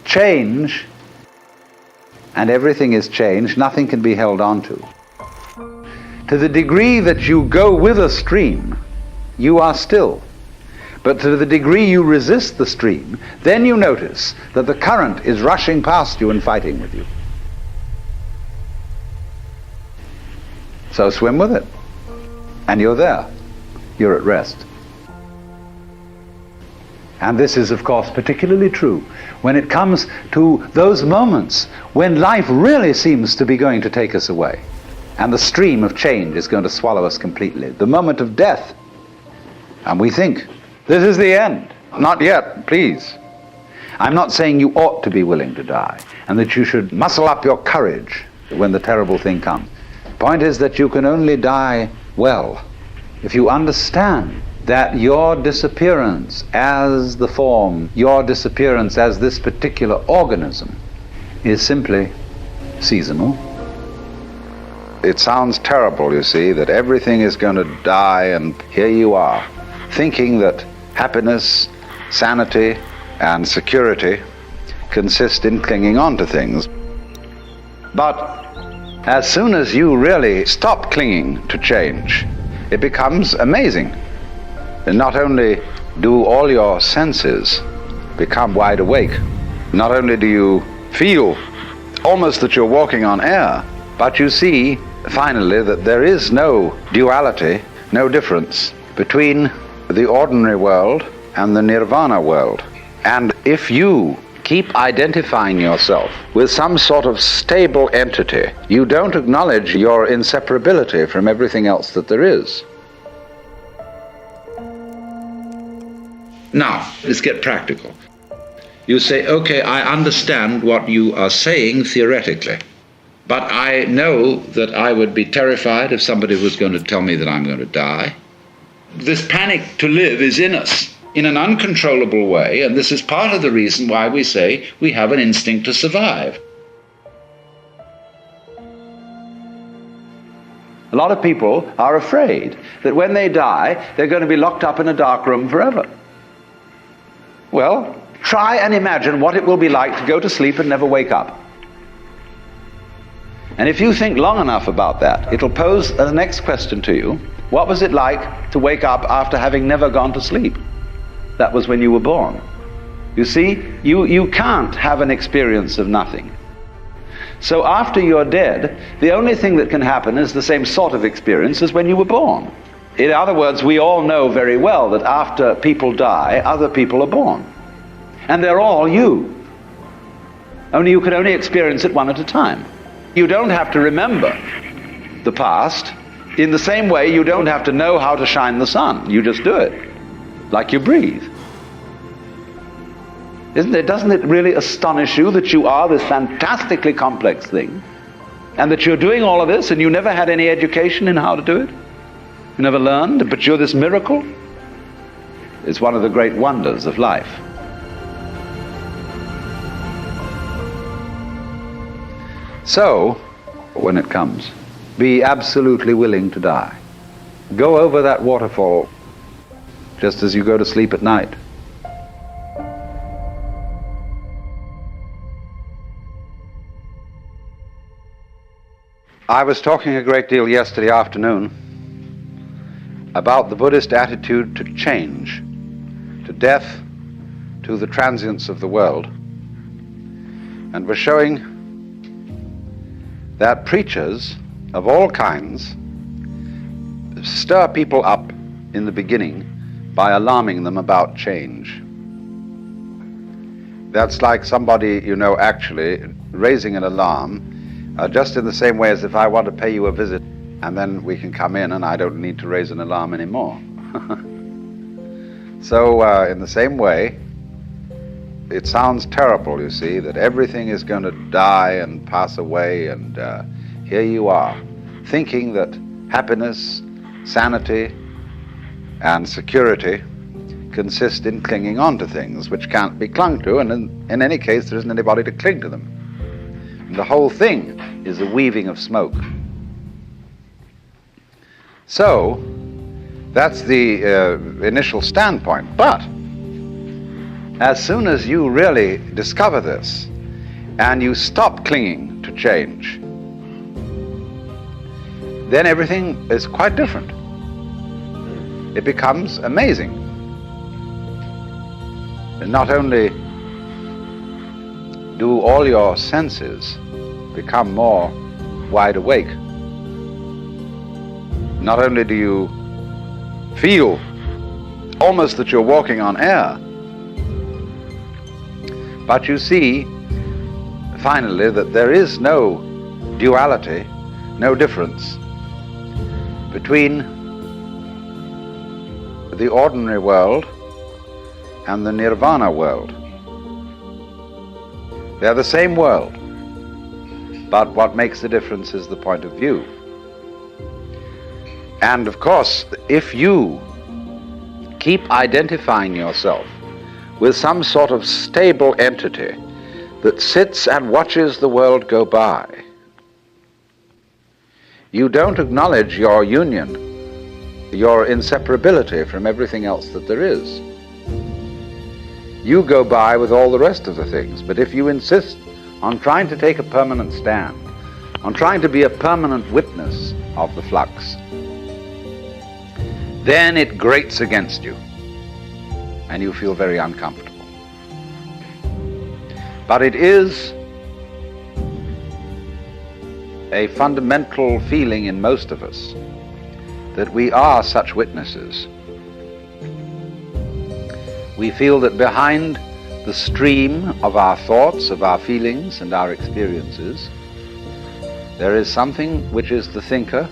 change, and everything is change, nothing can be held on to. To the degree that you go with a stream, you are still. But to the degree you resist the stream, then you notice that the current is rushing past you and fighting with you. So swim with it. And you're there. You're at rest. And this is, of course, particularly true when it comes to those moments when life really seems to be going to take us away, and the stream of change is going to swallow us completely. The moment of death. And we think, this is the end. Not yet, please. I'm not saying you ought to be willing to die, and that you should muscle up your courage when the terrible thing comes. The point is that you can only die well if you understand that your disappearance as the form, your disappearance as this particular organism, is simply seasonal. It sounds terrible, you see, that everything is going to die, and here you are, thinking that happiness, sanity, and security consist in clinging on to things. But as soon as you really stop clinging to change, it becomes amazing. And not only do all your senses become wide awake, not only do you feel almost that you're walking on air, but you see finally that there is no duality, no difference between the ordinary world and the nirvana world. And if you keep identifying yourself with some sort of stable entity, you don't acknowledge your inseparability from everything else that there is. Now, let's get practical. You say, okay, I understand what you are saying theoretically, but I know that I would be terrified if somebody was going to tell me that I'm going to die. This panic to live is in us in an uncontrollable way, and this is part of the reason why we say we have an instinct to survive. A lot of people are afraid that when they die, they're going to be locked up in a dark room forever. Well, try and imagine what it will be like to go to sleep and never wake up. And if you think long enough about that, it'll pose the next question to you. What was it like to wake up after having never gone to sleep? That was when you were born. You see, you can't have an experience of nothing. So after you're dead, the only thing that can happen is the same sort of experience as when you were born. In other words, we all know very well that after people die, other people are born. And they're all you. Only you can only experience it one at a time. You don't have to remember the past. In the same way, you don't have to know how to shine the sun. You just do it, like you breathe. Doesn't it really astonish you that you are this fantastically complex thing, and that you're doing all of this and you never had any education in how to do it? You never learned, but you're this miracle? It's one of the great wonders of life. So, when it comes, be absolutely willing to die. Go over that waterfall just as you go to sleep at night. I was talking a great deal yesterday afternoon about the Buddhist attitude to change, to death, to the transience of the world, and was showing that preachers of all kinds stir people up in the beginning by alarming them about change. That's like somebody, actually raising an alarm, just in the same way as if I want to pay you a visit and then we can come in and I don't need to raise an alarm anymore. So in the same way, it sounds terrible, you see, that everything is going to die and pass away, and here you are, thinking that happiness, sanity, and security consist in clinging on to things which can't be clung to, and in any case there isn't anybody to cling to them. And the whole thing is a weaving of smoke. So, that's the initial standpoint. But As soon as you really discover this and you stop clinging to change, then everything is quite different. It becomes amazing. And not only do all your senses become more wide awake, not only do you feel almost that you're walking on air, but you see finally that there is no duality, no difference between the ordinary world and the nirvana world. They're the same world, but what makes the difference is the point of view. And of course, if you keep identifying yourself with some sort of stable entity that sits and watches the world go by, you don't acknowledge your union, your inseparability from everything else that there is. You go by with all the rest of the things, but if you insist on trying to take a permanent stand, on trying to be a permanent witness of the flux, then it grates against you and you feel very uncomfortable. But it is a fundamental feeling in most of us that we are such witnesses. We feel that behind the stream of our thoughts, of our feelings and our experiences, there is something which is the thinker,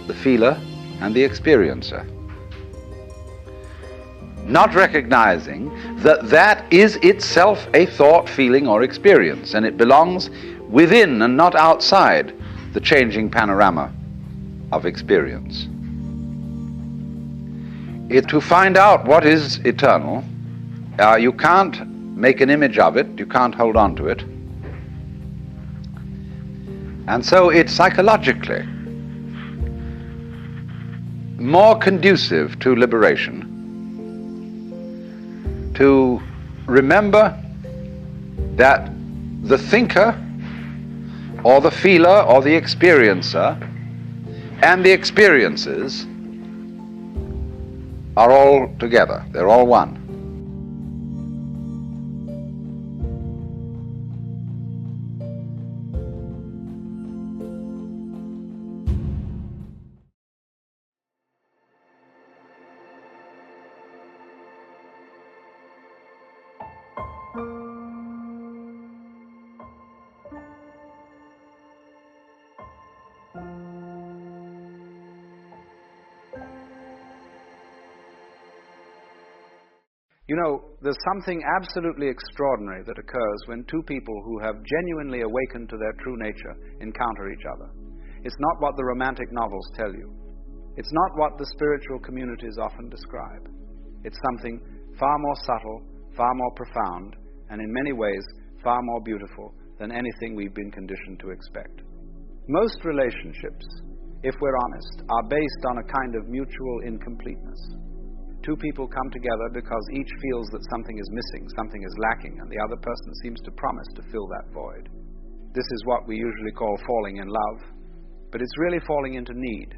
the feeler, and the experiencer. Not recognizing that that is itself a thought, feeling, or experience, and it belongs within and not outside the changing panorama of experience. To find out what is eternal, you can't make an image of it, you can't hold on to it. And so it's psychologically more conducive to liberation to remember that the thinker or the feeler or the experiencer and the experiences are all together, they're all one. You know, there's something absolutely extraordinary that occurs when two people who have genuinely awakened to their true nature encounter each other. It's not what the romantic novels tell you. It's not what the spiritual communities often describe. It's something far more subtle, far more profound, and in many ways far more beautiful than anything we've been conditioned to expect. Most relationships, if we're honest, are based on a kind of mutual incompleteness. Two people come together because each feels that something is missing, something is lacking, and the other person seems to promise to fill that void. This is what we usually call falling in love, but it's really falling into need.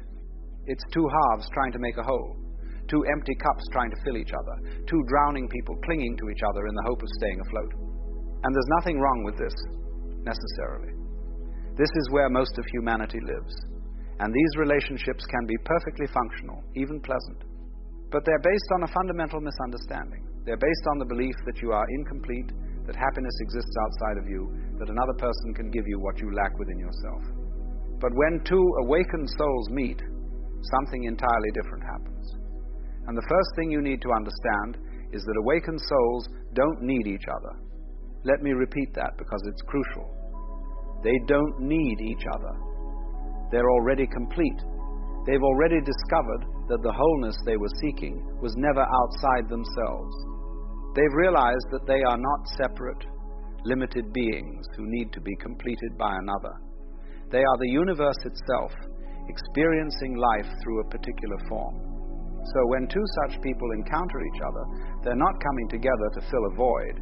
It's two halves trying to make a whole, two empty cups trying to fill each other, two drowning people clinging to each other in the hope of staying afloat. And there's nothing wrong with this, necessarily. This is where most of humanity lives, and these relationships can be perfectly functional, even pleasant. But they're based on a fundamental misunderstanding. They're based on the belief that you are incomplete, that happiness exists outside of you, that another person can give you what you lack within yourself. But when two awakened souls meet, something entirely different happens. And the first thing you need to understand is that awakened souls don't need each other. Let me repeat that because it's crucial. They don't need each other. They're already complete. They've already discovered that the wholeness they were seeking was never outside themselves. They've realized that they are not separate, limited beings who need to be completed by another. They are the universe itself, experiencing life through a particular form. So when two such people encounter each other, they're not coming together to fill a void.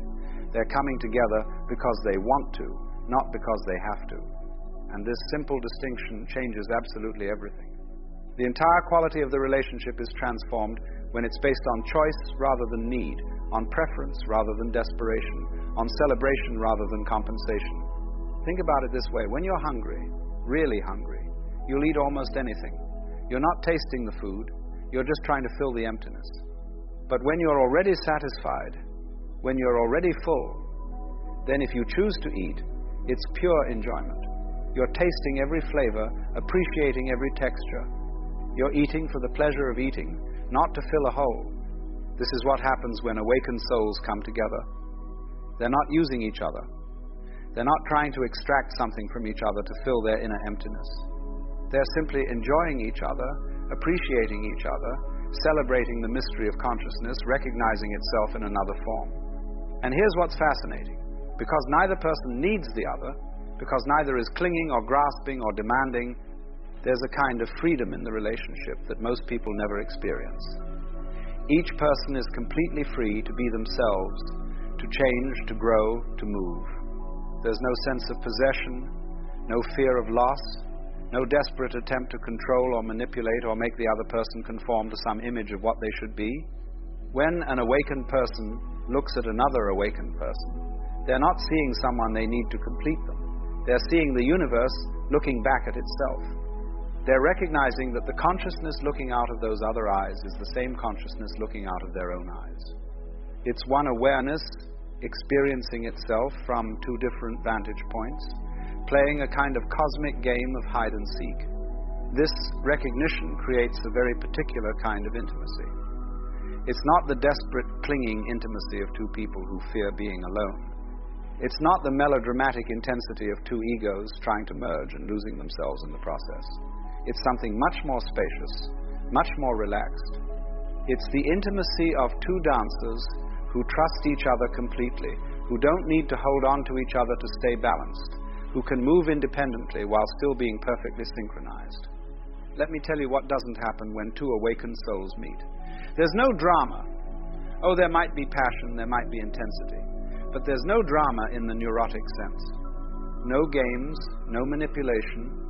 They're coming together because they want to, not because they have to. And this simple distinction changes absolutely everything. The entire quality of the relationship is transformed when it's based on choice rather than need, on preference rather than desperation, on celebration rather than compensation. Think about it this way. When you're hungry, really hungry, you'll eat almost anything. You're not tasting the food, you're just trying to fill the emptiness. But when you're already satisfied, when you're already full, then if you choose to eat, it's pure enjoyment. You're tasting every flavor, appreciating every texture. You're eating for the pleasure of eating, not to fill a hole. This is what happens when awakened souls come together. They're not using each other. They're not trying to extract something from each other to fill their inner emptiness. They're simply enjoying each other, appreciating each other, celebrating the mystery of consciousness, recognizing itself in another form. And here's what's fascinating. Because neither person needs the other, because neither is clinging or grasping or demanding, there's a kind of freedom in the relationship that most people never experience. Each person is completely free to be themselves, to change, to grow, to move. There's no sense of possession, no fear of loss, no desperate attempt to control or manipulate or make the other person conform to some image of what they should be. When an awakened person looks at another awakened person, they're not seeing someone they need to complete them. They're seeing the universe looking back at itself. They're recognizing that the consciousness looking out of those other eyes is the same consciousness looking out of their own eyes. It's one awareness experiencing itself from two different vantage points, playing a kind of cosmic game of hide and seek. This recognition creates a very particular kind of intimacy. It's not the desperate, clinging intimacy of two people who fear being alone. It's not the melodramatic intensity of two egos trying to merge and losing themselves in the process. It's something much more spacious, much more relaxed. It's the intimacy of two dancers who trust each other completely, who don't need to hold on to each other to stay balanced, who can move independently while still being perfectly synchronized. Let me tell you what doesn't happen when two awakened souls meet. There's no drama. Oh, there might be passion, there might be intensity, but there's no drama in the neurotic sense. No games, no manipulation,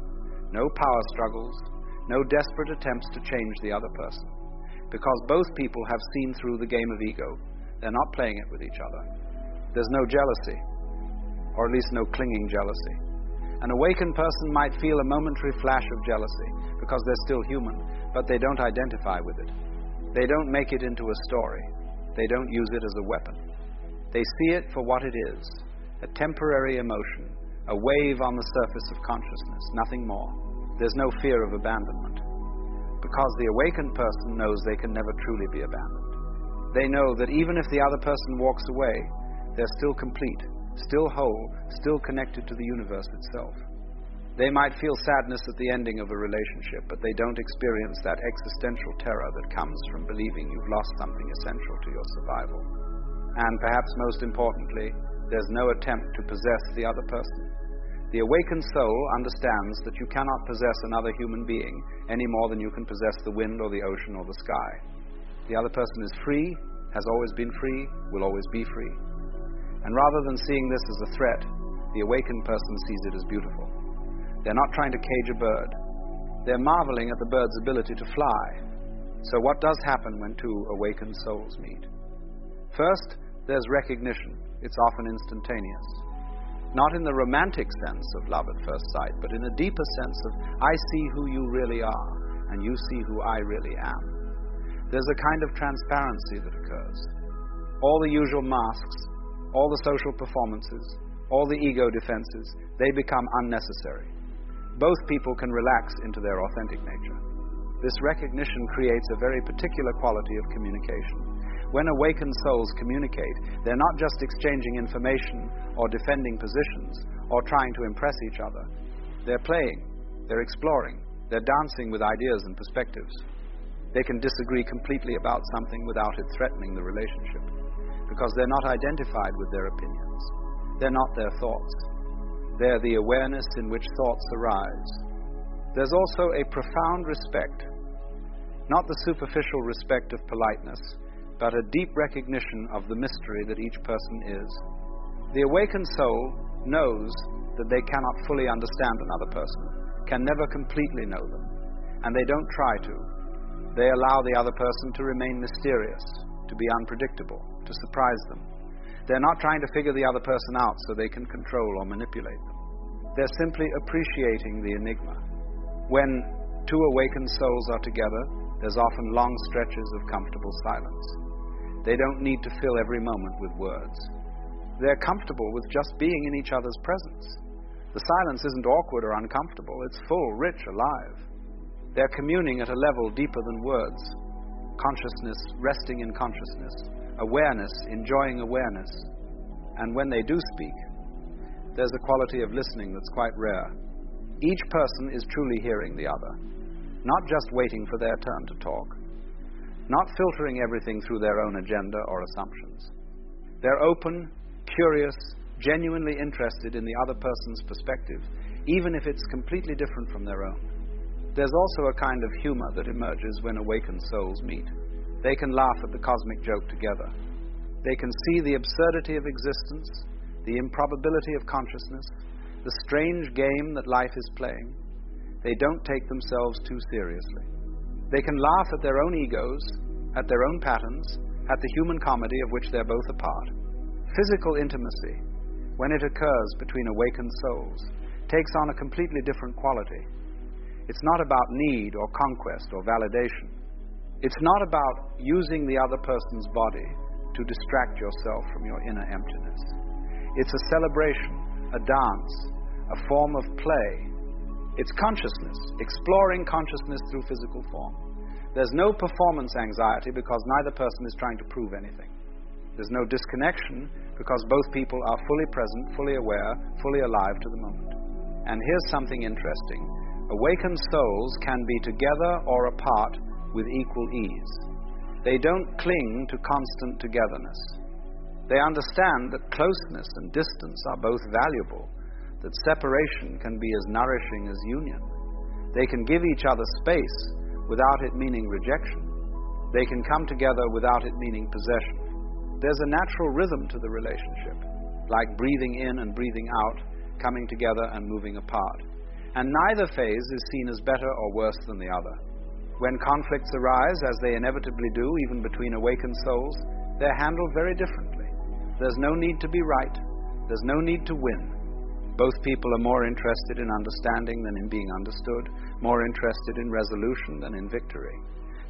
no power struggles, no desperate attempts to change the other person. Because both people have seen through the game of ego. They're not playing it with each other. There's no jealousy, or at least no clinging jealousy. An awakened person might feel a momentary flash of jealousy because they're still human, but they don't identify with it. They don't make it into a story. They don't use it as a weapon. They see it for what it is, a temporary emotion, a wave on the surface of consciousness, nothing more. There's no fear of abandonment, because the awakened person knows they can never truly be abandoned. They know that even if the other person walks away, they're still complete, still whole, still connected to the universe itself. They might feel sadness at the ending of a relationship, but they don't experience that existential terror that comes from believing you've lost something essential to your survival. And perhaps most importantly, there's no attempt to possess the other person. The awakened soul understands that you cannot possess another human being any more than you can possess the wind or the ocean or the sky. The other person is free, has always been free, will always be free. And rather than seeing this as a threat, the awakened person sees it as beautiful. They're not trying to cage a bird. They're marveling at the bird's ability to fly. So what does happen when two awakened souls meet? First, there's recognition. It's often instantaneous. Not in the romantic sense of love at first sight, but in a deeper sense of, I see who you really are, and you see who I really am. There's a kind of transparency that occurs. All the usual masks, all the social performances, all the ego defenses, they become unnecessary. Both people can relax into their authentic nature. This recognition creates a very particular quality of communication. When awakened souls communicate, they're not just exchanging information or defending positions or trying to impress each other. They're playing, they're exploring, they're dancing with ideas and perspectives. They can disagree completely about something without it threatening the relationship, because they're not identified with their opinions. They're not their thoughts. They're the awareness in which thoughts arise. There's also a profound respect. not the superficial respect of politeness, but a deep recognition of the mystery that each person is. The awakened soul knows that they cannot fully understand another person, can never completely know them, and they don't try to. They allow the other person to remain mysterious, to be unpredictable, to surprise them. They're not trying to figure the other person out so they can control or manipulate them. They're simply appreciating the enigma. When two awakened souls are together, there's often long stretches of comfortable silence. They don't need to fill every moment with words. They're comfortable with just being in each other's presence. The silence isn't awkward or uncomfortable. It's full, rich, alive. They're communing at a level deeper than words. Consciousness, resting in consciousness. Awareness, enjoying awareness. And when they do speak, there's a quality of listening that's quite rare. Each person is truly hearing the other, not just waiting for their turn to talk, not filtering everything through their own agenda or assumptions. They're open, curious, genuinely interested in the other person's perspective, even if it's completely different from their own. There's also a kind of humor that emerges when awakened souls meet. They can laugh at the cosmic joke together. They can see the absurdity of existence, the improbability of consciousness, the strange game that life is playing. They don't take themselves too seriously. They can laugh at their own egos, at their own patterns, at the human comedy of which they're both a part. Physical intimacy, when it occurs between awakened souls, takes on a completely different quality. It's not about need or conquest or validation. It's not about using the other person's body to distract yourself from your inner emptiness. It's a celebration, a dance, a form of play. It's consciousness, exploring consciousness through physical form. There's no performance anxiety because neither person is trying to prove anything. There's no disconnection because both people are fully present, fully aware, fully alive to the moment. And here's something interesting. Awakened souls can be together or apart with equal ease. They don't cling to constant togetherness. They understand that closeness and distance are both valuable, that separation can be as nourishing as union. They can give each other space without it meaning rejection. They can come together without it meaning possession. There's a natural rhythm to the relationship, like breathing in and breathing out, coming together and moving apart. And neither phase is seen as better or worse than the other. When conflicts arise, as they inevitably do, even between awakened souls, they're handled very differently. There's no need to be right. There's no need to win. Both people are more interested in understanding than in being understood, more interested in resolution than in victory.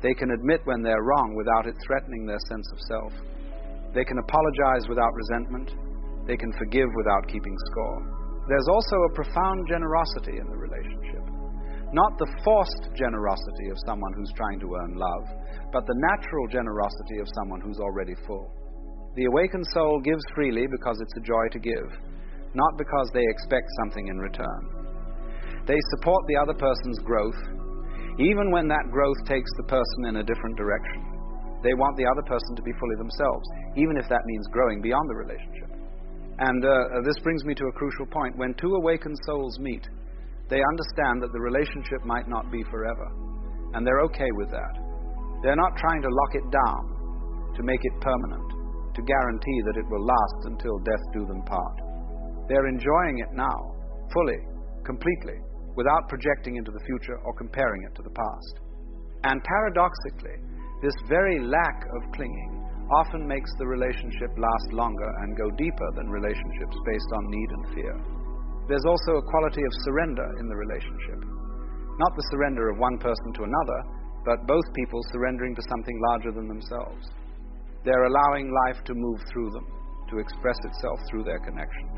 They can admit when they're wrong without it threatening their sense of self. They can apologize without resentment. They can forgive without keeping score. There's also a profound generosity in the relationship. Not the forced generosity of someone who's trying to earn love, but the natural generosity of someone who's already full. The awakened soul gives freely because it's a joy to give, not because they expect something in return. They support the other person's growth, even when that growth takes the person in a different direction. They want the other person to be fully themselves, even if that means growing beyond the relationship. And this brings me to a crucial point. When two awakened souls meet, they understand that the relationship might not be forever, and they're okay with that. They're not trying to lock it down, to make it permanent, to guarantee that it will last until death do them part. They're enjoying it now, fully, completely, without projecting into the future or comparing it to the past. And paradoxically, this very lack of clinging often makes the relationship last longer and go deeper than relationships based on need and fear. There's also a quality of surrender in the relationship. Not the surrender of one person to another, but both people surrendering to something larger than themselves. They're allowing life to move through them, to express itself through their connection.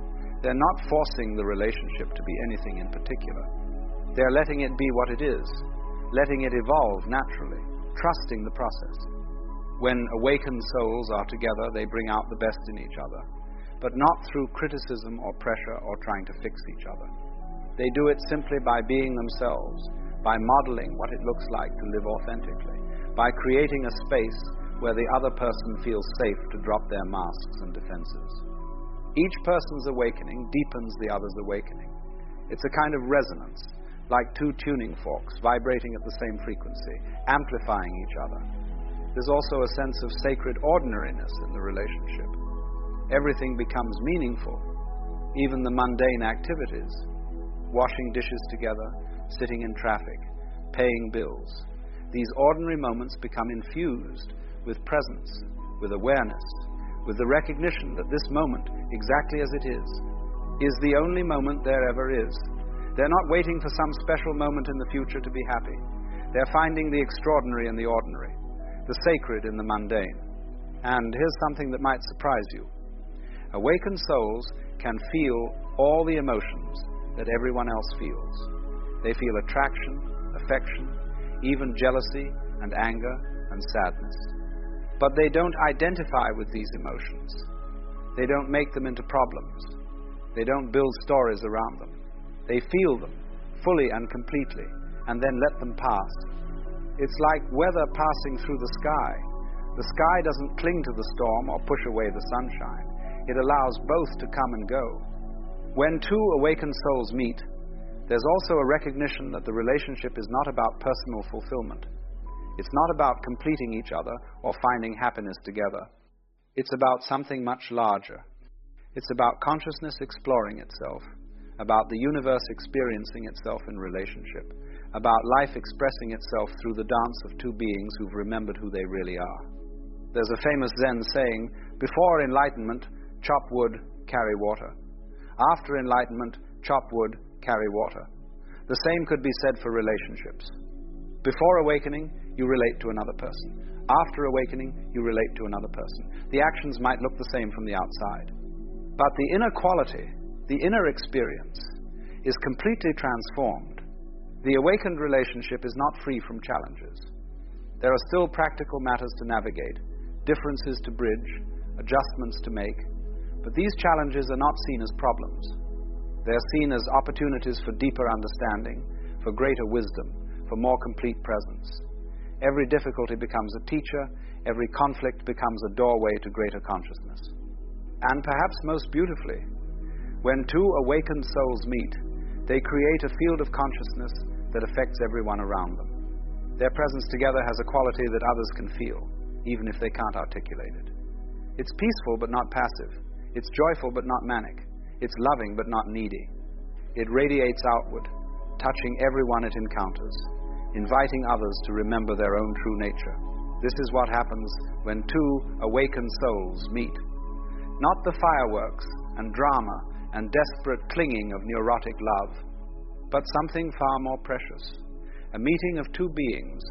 They're not forcing the relationship to be anything in particular. They're letting it be what it is, letting it evolve naturally, trusting the process. When awakened souls are together, they bring out the best in each other, but not through criticism or pressure or trying to fix each other. They do it simply by being themselves, by modeling what it looks like to live authentically, by creating a space where the other person feels safe to drop their masks and defenses. Each person's awakening deepens the other's awakening. It's a kind of resonance, like two tuning forks vibrating at the same frequency, amplifying each other. There's also a sense of sacred ordinariness in the relationship. Everything becomes meaningful, even the mundane activities. Washing dishes together, sitting in traffic, paying bills. These ordinary moments become infused with presence, with awareness, with the recognition that this moment, exactly as it is the only moment there ever is. They're not waiting for some special moment in the future to be happy. They're finding the extraordinary in the ordinary, the sacred in the mundane. And here's something that might surprise you. Awakened souls can feel all the emotions that everyone else feels. They feel attraction, affection, even jealousy and anger and sadness. But they don't identify with these emotions. They don't make them into problems. They don't build stories around them. They feel them fully and completely and then let them pass. It's like weather passing through the sky. The sky doesn't cling to the storm or push away the sunshine. It allows both to come and go. When two awakened souls meet, there's also a recognition that the relationship is not about personal fulfillment. It's not about completing each other or finding happiness together. It's about something much larger. It's about consciousness exploring itself, about the universe experiencing itself in relationship, about life expressing itself through the dance of two beings who've remembered who they really are. There's a famous Zen saying, before enlightenment, chop wood, carry water. After enlightenment, chop wood, carry water. The same could be said for relationships. Before awakening, you relate to another person. After awakening, you relate to another person. The actions might look the same from the outside. But the inner quality, the inner experience, is completely transformed. The awakened relationship is not free from challenges. There are still practical matters to navigate, differences to bridge, adjustments to make, but these challenges are not seen as problems. They are seen as opportunities for deeper understanding, for greater wisdom, for more complete presence. Every difficulty becomes a teacher, every conflict becomes a doorway to greater consciousness. And perhaps most beautifully, when two awakened souls meet, they create a field of consciousness that affects everyone around them. Their presence together has a quality that others can feel, even if they can't articulate it. It's peaceful but not passive. It's joyful but not manic. It's loving but not needy. It radiates outward, touching everyone it encounters, inviting others to remember their own true nature. This is what happens when two awakened souls meet. Not the fireworks and drama and desperate clinging of neurotic love, but something far more precious. A meeting of two beings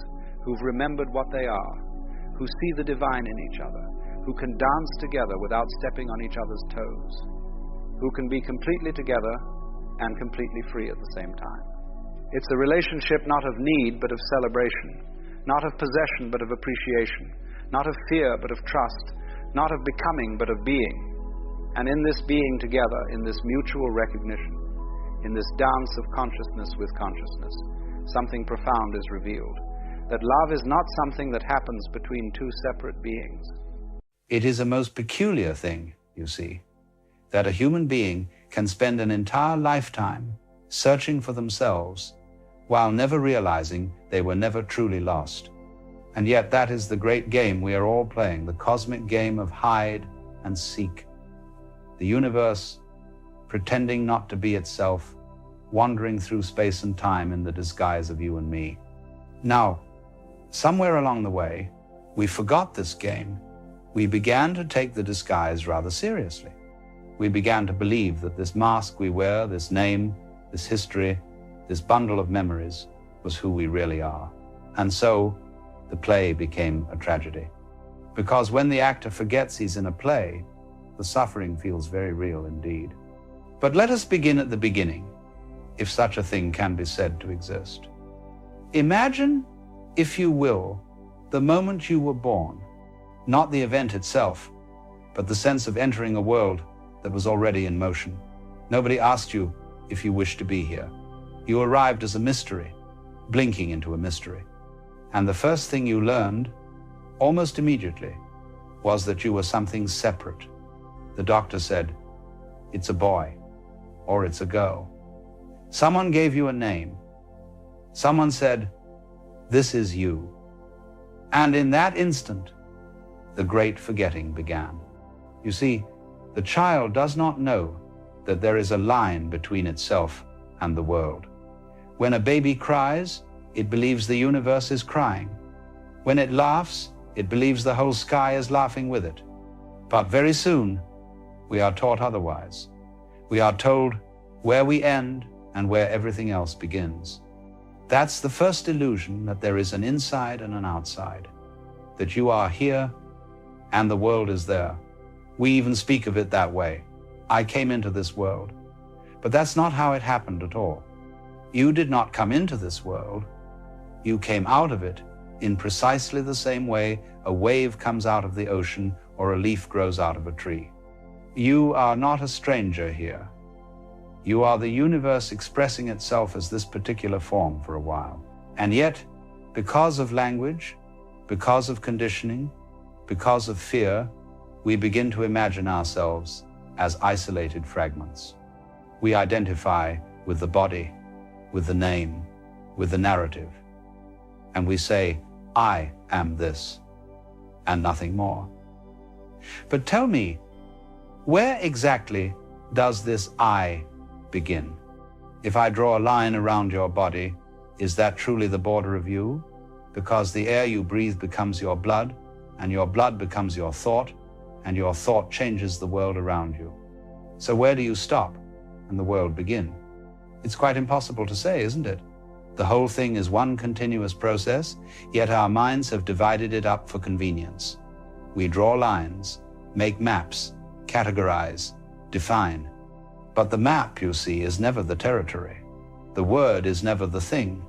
who've remembered what they are, who see the divine in each other, who can dance together without stepping on each other's toes, who can be completely together and completely free at the same time. It's a relationship not of need but of celebration, not of possession but of appreciation, not of fear but of trust, not of becoming but of being. And in this being together, in this mutual recognition, in this dance of consciousness with consciousness, something profound is revealed. That love is not something that happens between two separate beings. It is a most peculiar thing, you see, that a human being can spend an entire lifetime searching for themselves while never realizing they were never truly lost. And yet that is the great game we are all playing, the cosmic game of hide and seek. The universe pretending not to be itself, wandering through space and time in the disguise of you and me. Now, somewhere along the way, we forgot this game. We began to take the disguise rather seriously. We began to believe that this mask we wear, this name, this history, this bundle of memories, was who we really are. And so, the play became a tragedy. Because when the actor forgets he's in a play, the suffering feels very real indeed. But let us begin at the beginning, if such a thing can be said to exist. Imagine, if you will, the moment you were born, not the event itself, but the sense of entering a world that was already in motion. Nobody asked you if you wished to be here. You arrived as a mystery, blinking into a mystery. And the first thing you learned, almost immediately, was that you were something separate. The doctor said, "It's a boy," or "It's a girl." Someone gave you a name, Someone said, "This is you." And in that instant, the great forgetting began. You see, the child does not know that there is a line between itself and the world. When a baby cries, it believes the universe is crying. When it laughs, it believes the whole sky is laughing with it. But very soon, we are taught otherwise. We are told where we end and where everything else begins. That's the first illusion, that there is an inside and an outside, that you are here and the world is there. We even speak of it that way. I came into this world. But that's not how it happened at all. You did not come into this world. You came out of it in precisely the same way a wave comes out of the ocean or a leaf grows out of a tree. You are not a stranger here. You are the universe expressing itself as this particular form for a while. And yet, because of language, because of conditioning, because of fear, we begin to imagine ourselves as isolated fragments. We identify with the body, with the name, with the narrative. And we say, "I am this," and nothing more. But tell me, where exactly does this I begin? If I draw a line around your body, is that truly the border of you? Because the air you breathe becomes your blood, and your blood becomes your thought, and your thought changes the world around you. So where do you stop and the world begin? It's quite impossible to say, isn't it? The whole thing is one continuous process, yet our minds have divided it up for convenience. We draw lines, make maps, categorize, define. But the map, you see, is never the territory. The word is never the thing.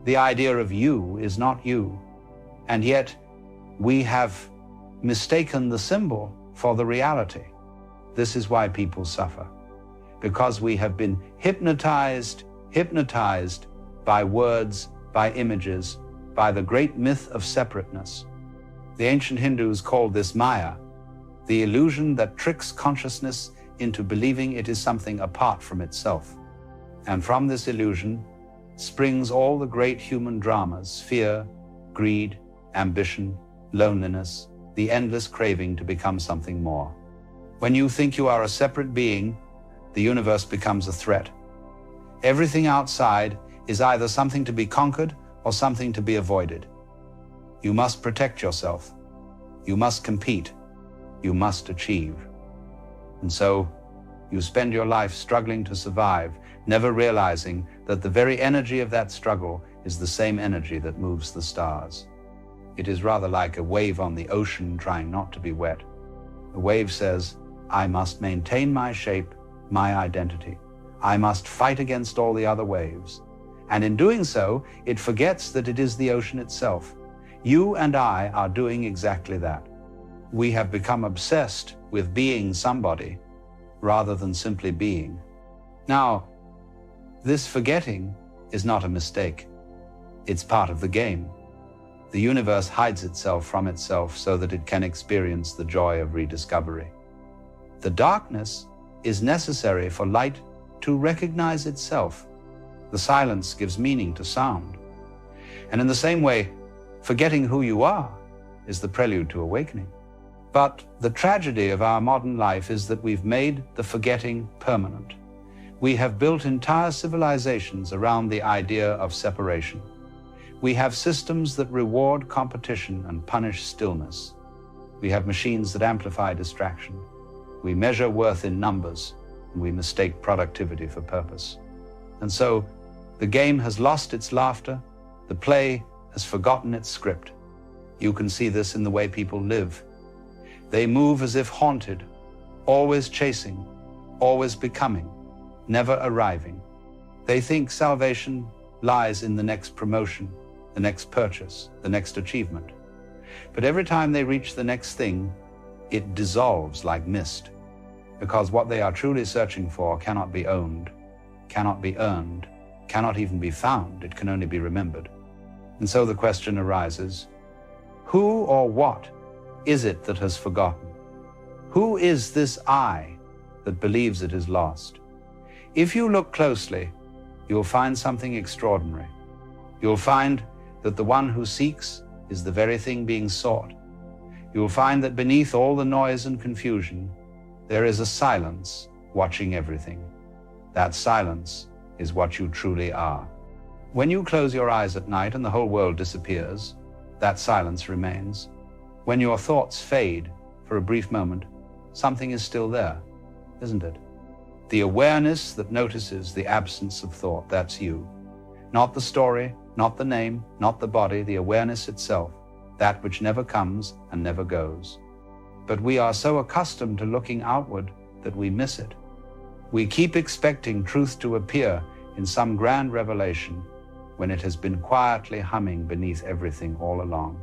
The idea of you is not you. And yet, we have mistaken the symbol for the reality. This is why people suffer. Because we have been hypnotized by words, by images, by the great myth of separateness. The ancient Hindus called this Maya, the illusion that tricks consciousness into believing it is something apart from itself. And from this illusion springs all the great human dramas: fear, greed, ambition, loneliness, the endless craving to become something more. When you think you are a separate being, the universe becomes a threat. Everything outside is either something to be conquered or something to be avoided. You must protect yourself. You must compete. You must achieve. And so you spend your life struggling to survive, never realizing that the very energy of that struggle is the same energy that moves the stars. It is rather like a wave on the ocean trying not to be wet. The wave says, "I must maintain my shape, my identity. I must fight against all the other waves." And in doing so, it forgets that it is the ocean itself. You and I are doing exactly that. We have become obsessed with being somebody rather than simply being. Now, this forgetting is not a mistake. It's part of the game. The universe hides itself from itself so that it can experience the joy of rediscovery. The darkness is necessary for light to recognize itself. The silence gives meaning to sound. And in the same way, forgetting who you are is the prelude to awakening. But the tragedy of our modern life is that we've made the forgetting permanent. We have built entire civilizations around the idea of separation. We have systems that reward competition and punish stillness. We have machines that amplify distraction. We measure worth in numbers, and we mistake productivity for purpose. And so, the game has lost its laughter, the play has forgotten its script. You can see this in the way people live. They move as if haunted, always chasing, always becoming, never arriving. They think salvation lies in the next promotion, the next purchase, the next achievement. But every time they reach the next thing, it dissolves like mist, because what they are truly searching for cannot be owned, cannot be earned, cannot even be found. It can only be remembered. And so the question arises, who or what is it that has forgotten? Who is this I that believes it is lost? If you look closely, you'll find something extraordinary. You'll find that the one who seeks is the very thing being sought. You'll find that beneath all the noise and confusion, there is a silence watching everything. That silence is what you truly are. When you close your eyes at night and the whole world disappears, that silence remains. When your thoughts fade for a brief moment, something is still there, isn't it? The awareness that notices the absence of thought, that's you. Not the story, not the name, not the body, the awareness itself, that which never comes and never goes. But we are so accustomed to looking outward that we miss it. We keep expecting truth to appear in some grand revelation when it has been quietly humming beneath everything all along.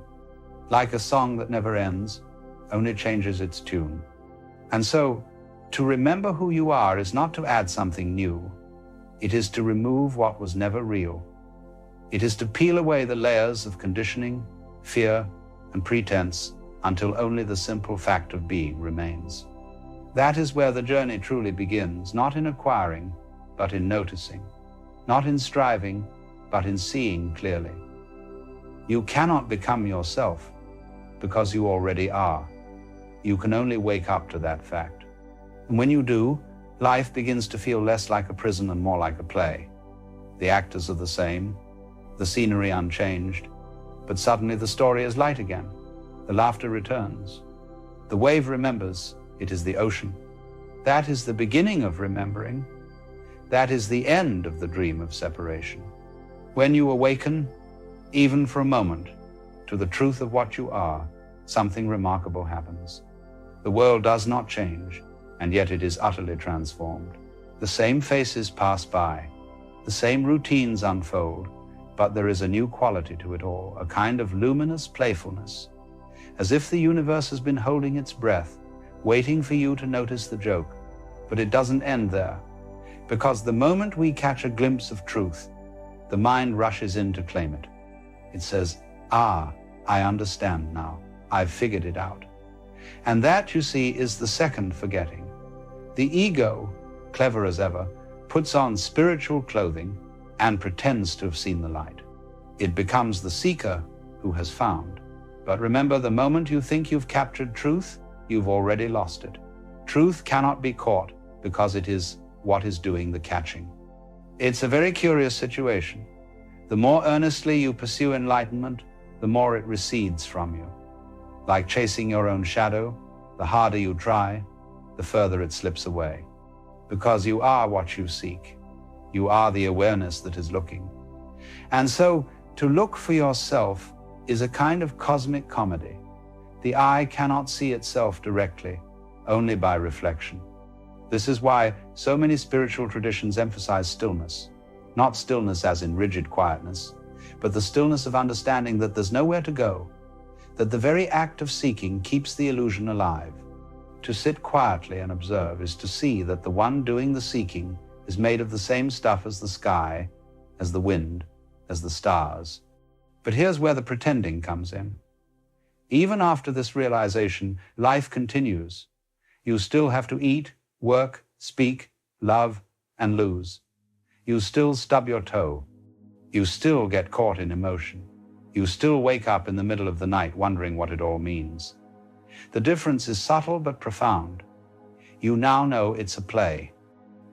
Like a song that never ends, only changes its tune. And so, to remember who you are is not to add something new. It is to remove what was never real. It is to peel away the layers of conditioning, fear, and pretense until only the simple fact of being remains. That is where the journey truly begins, not in acquiring, but in noticing. Not in striving, but in seeing clearly. You cannot become yourself because you already are. You can only wake up to that fact. And when you do, life begins to feel less like a prison and more like a play. The actors are the same, the scenery unchanged, but suddenly the story is light again. The laughter returns. The wave remembers it is the ocean. That is the beginning of remembering. That is the end of the dream of separation. When you awaken, even for a moment, to the truth of what you are, something remarkable happens. The world does not change, and yet it is utterly transformed. The same faces pass by, the same routines unfold, but there is a new quality to it all, a kind of luminous playfulness, as if the universe has been holding its breath, waiting for you to notice the joke. But it doesn't end there, because the moment we catch a glimpse of truth, the mind rushes in to claim it. It says, "Ah, I understand now. I've figured it out." And that, you see, is the second forgetting. The ego, clever as ever, puts on spiritual clothing and pretends to have seen the light. It becomes the seeker who has found. But remember, the moment you think you've captured truth, you've already lost it. Truth cannot be caught because it is what is doing the catching. It's a very curious situation. The more earnestly you pursue enlightenment, the more it recedes from you. Like chasing your own shadow, the harder you try, the further it slips away. Because you are what you seek. You are the awareness that is looking. And so, to look for yourself is a kind of cosmic comedy. The eye cannot see itself directly, only by reflection. This is why so many spiritual traditions emphasize stillness. Not stillness as in rigid quietness, but the stillness of understanding that there's nowhere to go, that the very act of seeking keeps the illusion alive. To sit quietly and observe is to see that the one doing the seeking is made of the same stuff as the sky, as the wind, as the stars. But here's where the pretending comes in. Even after this realization, life continues. You still have to eat, work, speak, love, and lose. You still stub your toe. You still get caught in emotion. You still wake up in the middle of the night wondering what it all means. The difference is subtle but profound. You now know it's a play.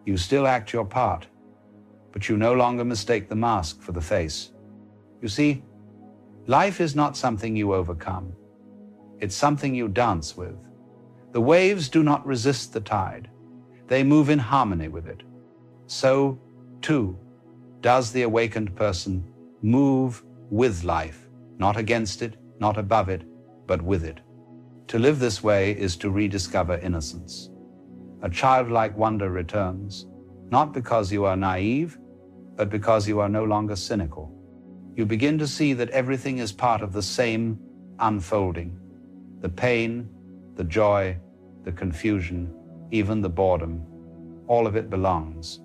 You still act your part, but you no longer mistake the mask for the face. You see, life is not something you overcome. It's something you dance with. The waves do not resist the tide. They move in harmony with it. So, too, does the awakened person move with life, not against it, not above it, but with it. To live this way is to rediscover innocence. A childlike wonder returns, not because you are naive, but because you are no longer cynical. You begin to see that everything is part of the same unfolding. The pain, the joy, the confusion, even the boredom, all of it belongs.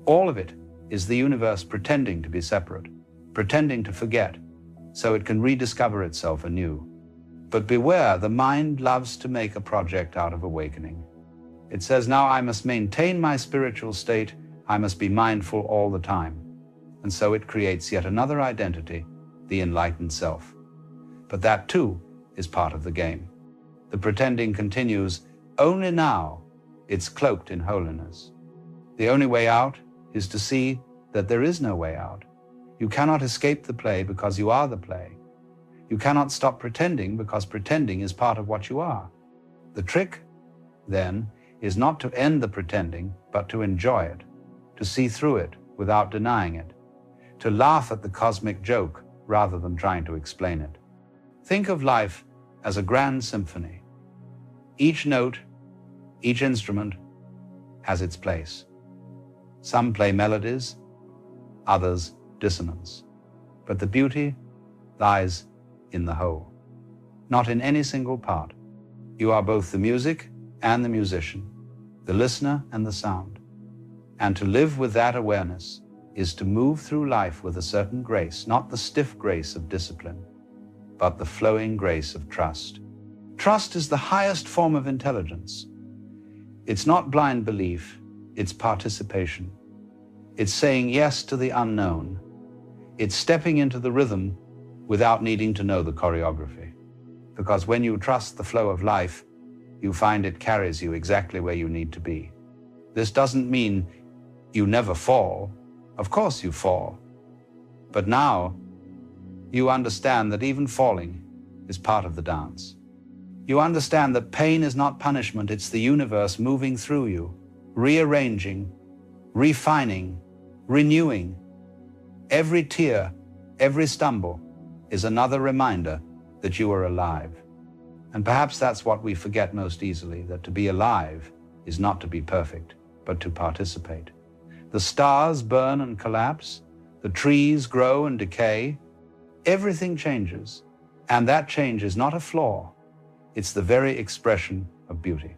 All of it is the universe pretending to be separate, pretending to forget, so it can rediscover itself anew. But beware, the mind loves to make a project out of awakening. It says, now I must maintain my spiritual state, I must be mindful all the time. and so it creates yet another identity, the enlightened self. But that too is part of the game. The pretending continues, only now it's cloaked in holiness. The only way out is to see that there is no way out. You cannot escape the play because you are the play. You cannot stop pretending because pretending is part of what you are. The trick, then, is not to end the pretending, but to enjoy it, to see through it without denying it, to laugh at the cosmic joke rather than trying to explain it. Think of life as a grand symphony. Each note, each instrument has its place. Some play melodies, others dissonance. But the beauty lies in the whole, not in any single part. You are both the music and the musician, the listener and the sound. And to live with that awareness is to move through life with a certain grace, not the stiff grace of discipline, but the flowing grace of trust. Trust is the highest form of intelligence. It's not blind belief, it's participation. It's saying yes to the unknown. It's stepping into the rhythm without needing to know the choreography. Because when you trust the flow of life, you find it carries you exactly where you need to be. This doesn't mean you never fall. Of course you fall. But now you understand that even falling is part of the dance. You understand that pain is not punishment, it's the universe moving through you, rearranging, refining, renewing. Every tear, every stumble is another reminder that you are alive. And perhaps that's what we forget most easily, that to be alive is not to be perfect, but to participate. The stars burn and collapse, the trees grow and decay, everything changes, and that change is not a flaw, it's the very expression of beauty.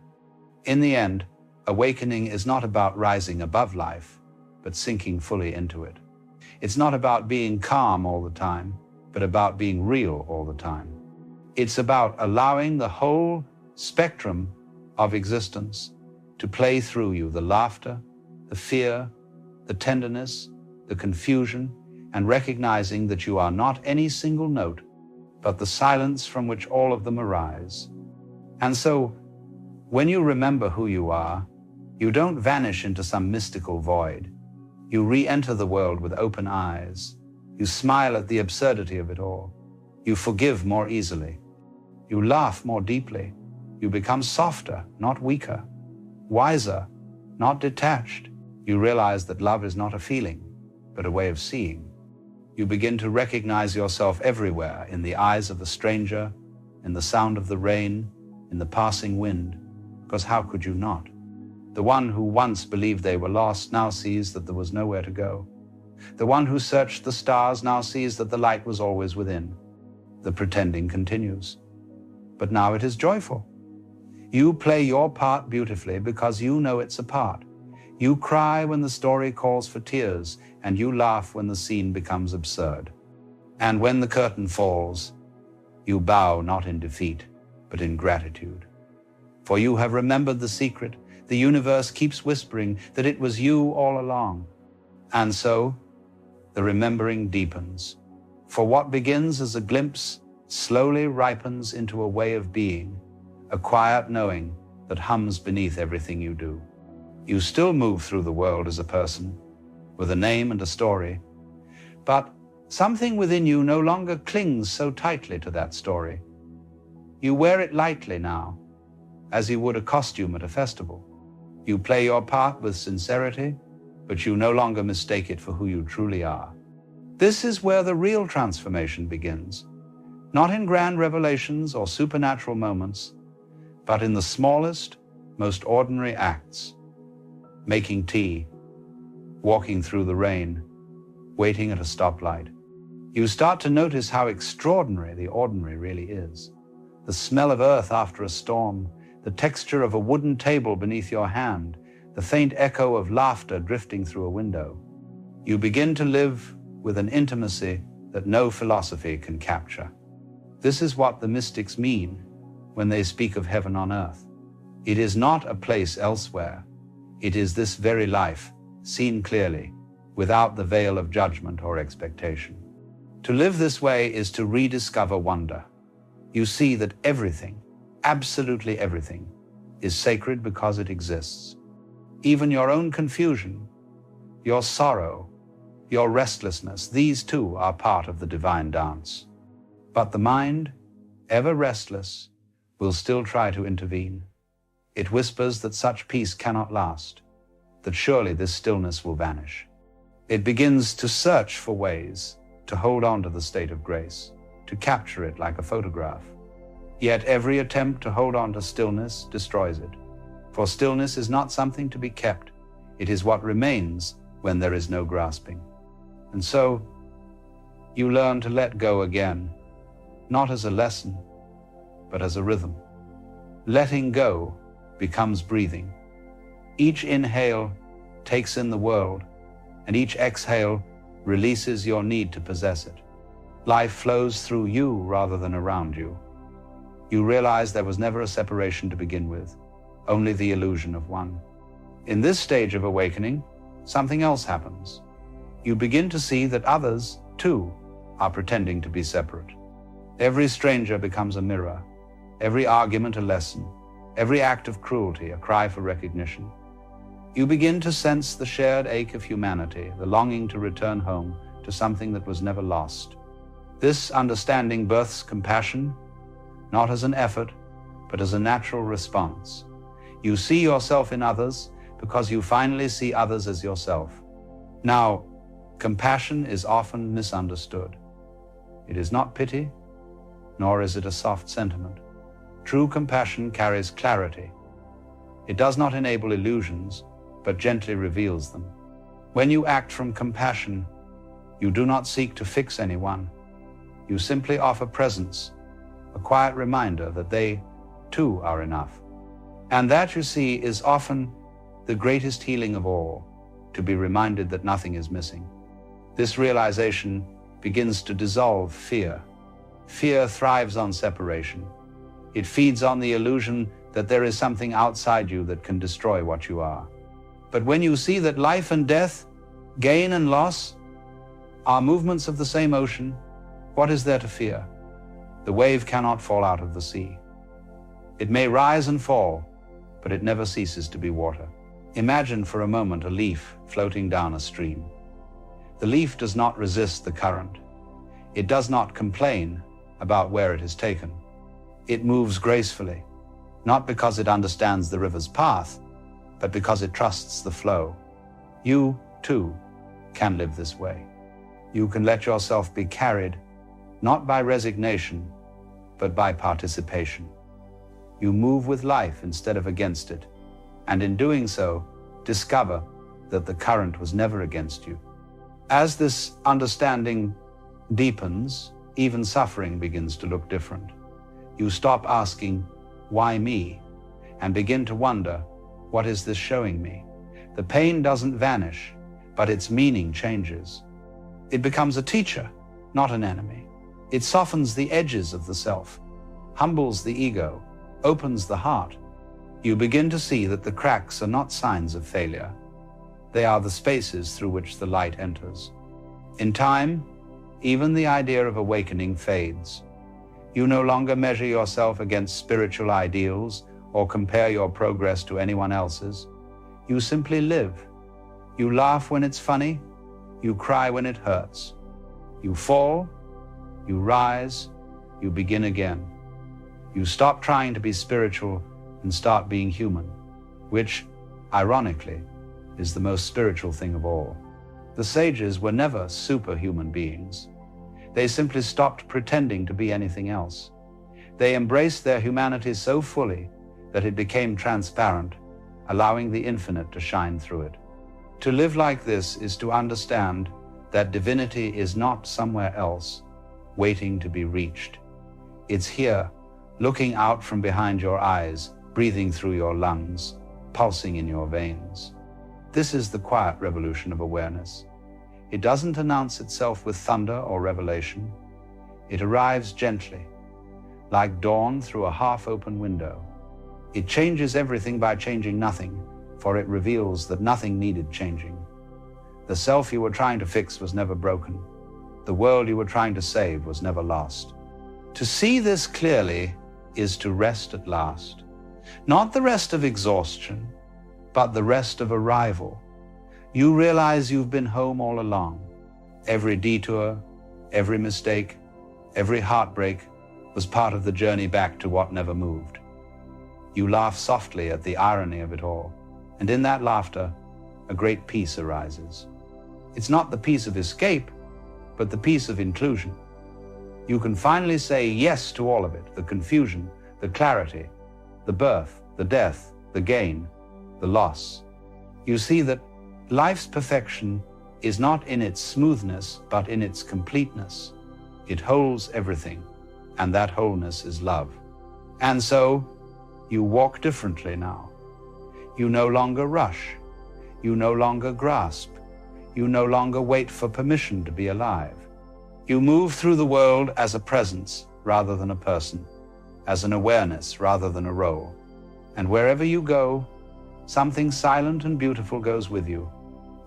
In the end, awakening is not about rising above life, but sinking fully into it. It's not about being calm all the time, but about being real all the time. It's about allowing the whole spectrum of existence to play through you, the laughter, the fear, the tenderness, the confusion, and recognizing that you are not any single note, but the silence from which all of them arise. And so, when you remember who you are, you don't vanish into some mystical void. You re-enter the world with open eyes. You smile at the absurdity of it all. You forgive more easily. You laugh more deeply. You become softer, not weaker. Wiser, not detached. You realize that love is not a feeling, but a way of seeing. You begin to recognize yourself everywhere, in the eyes of the stranger, in the sound of the rain, in the passing wind, because how could you not? The one who once believed they were lost now sees that there was nowhere to go. The one who searched the stars now sees that the light was always within. The pretending continues. But now it is joyful. You play your part beautifully because you know it's a part. You cry when the story calls for tears, and you laugh when the scene becomes absurd. And when the curtain falls, you bow not in defeat, but in gratitude. For you have remembered the secret. The universe keeps whispering that it was you all along. And so, the remembering deepens. For what begins as a glimpse slowly ripens into a way of being, a quiet knowing that hums beneath everything you do. You still move through the world as a person, with a name and a story, but something within you no longer clings so tightly to that story. You wear it lightly now, as you would a costume at a festival. You play your part with sincerity, but you no longer mistake it for who you truly are. This is where the real transformation begins, not in grand revelations or supernatural moments, but in the smallest, most ordinary acts. Making tea, walking through the rain, waiting at a stoplight. You start to notice how extraordinary the ordinary really is. The smell of earth after a storm, the texture of a wooden table beneath your hand, the faint echo of laughter drifting through a window. You begin to live with an intimacy that no philosophy can capture. This is what the mystics mean when they speak of heaven on earth. It is not a place elsewhere. It is this very life, seen clearly, without the veil of judgment or expectation. To live this way is to rediscover wonder. You see that everything, absolutely everything, is sacred because it exists. Even your own confusion, your sorrow, your restlessness, these too are part of the divine dance. But the mind, ever restless, will still try to intervene. It whispers that such peace cannot last, that surely this stillness will vanish. It begins to search for ways to hold on to the state of grace, to capture it like a photograph. Yet every attempt to hold on to stillness destroys it. For stillness is not something to be kept. It is what remains when there is no grasping. And so, you learn to let go again, not as a lesson, but as a rhythm. Letting go becomes breathing. Each inhale takes in the world, and each exhale releases your need to possess it. Life flows through you rather than around you. You realize there was never a separation to begin with, only the illusion of one. In this stage of awakening, something else happens. You begin to see that others, too, are pretending to be separate. Every stranger becomes a mirror, every argument a lesson, every act of cruelty a cry for recognition. You begin to sense the shared ache of humanity, the longing to return home to something that was never lost. This understanding births compassion, not as an effort, but as a natural response. You see yourself in others because you finally see others as yourself. Now, compassion is often misunderstood. It is not pity, nor is it a soft sentiment. True compassion carries clarity. It does not enable illusions, but gently reveals them. When you act from compassion, you do not seek to fix anyone. You simply offer presence, a quiet reminder that they, too, are enough. And that, you see, is often the greatest healing of all, to be reminded that nothing is missing. This realization begins to dissolve fear. Fear thrives on separation. It feeds on the illusion that there is something outside you that can destroy what you are. But when you see that life and death, gain and loss, are movements of the same ocean, what is there to fear? The wave cannot fall out of the sea. It may rise and fall, but it never ceases to be water. Imagine for a moment a leaf floating down a stream. The leaf does not resist the current. It does not complain about where it is taken. It moves gracefully, not because it understands the river's path, but because it trusts the flow. You, too, can live this way. You can let yourself be carried, not by resignation, but by participation. You move with life instead of against it, and in doing so, discover that the current was never against you. As this understanding deepens, even suffering begins to look different. You stop asking, why me? And begin to wonder, what is this showing me? The pain doesn't vanish, but its meaning changes. It becomes a teacher, not an enemy. It softens the edges of the self, humbles the ego, opens the heart. You begin to see that the cracks are not signs of failure. They are the spaces through which the light enters. In time, even the idea of awakening fades. You no longer measure yourself against spiritual ideals or compare your progress to anyone else's. You simply live. You laugh when it's funny. You cry when it hurts. You fall. You rise. You begin again. You stop trying to be spiritual and start being human, which, ironically, is the most spiritual thing of all. The sages were never superhuman beings. They simply stopped pretending to be anything else. They embraced their humanity so fully that it became transparent, allowing the infinite to shine through it. To live like this is to understand that divinity is not somewhere else, waiting to be reached. It's here, looking out from behind your eyes, breathing through your lungs, pulsing in your veins. This is the quiet revolution of awareness. It doesn't announce itself with thunder or revelation. It arrives gently, like dawn through a half-open window. It changes everything by changing nothing, for it reveals that nothing needed changing. The self you were trying to fix was never broken. The world you were trying to save was never lost. To see this clearly is to rest at last. Not the rest of exhaustion, but the rest of arrival. You realize you've been home all along. Every detour, every mistake, every heartbreak was part of the journey back to what never moved. You laugh softly at the irony of it all, and in that laughter, a great peace arises. It's not the peace of escape, but the peace of inclusion. You can finally say yes to all of it, the confusion, the clarity, the birth, the death, the gain, the loss. You see that life's perfection is not in its smoothness, but in its completeness. It holds everything, and that wholeness is love. And so, you walk differently now. You no longer rush. You no longer grasp. You no longer wait for permission to be alive. You move through the world as a presence rather than a person, as an awareness rather than a role. And wherever you go, something silent and beautiful goes with you,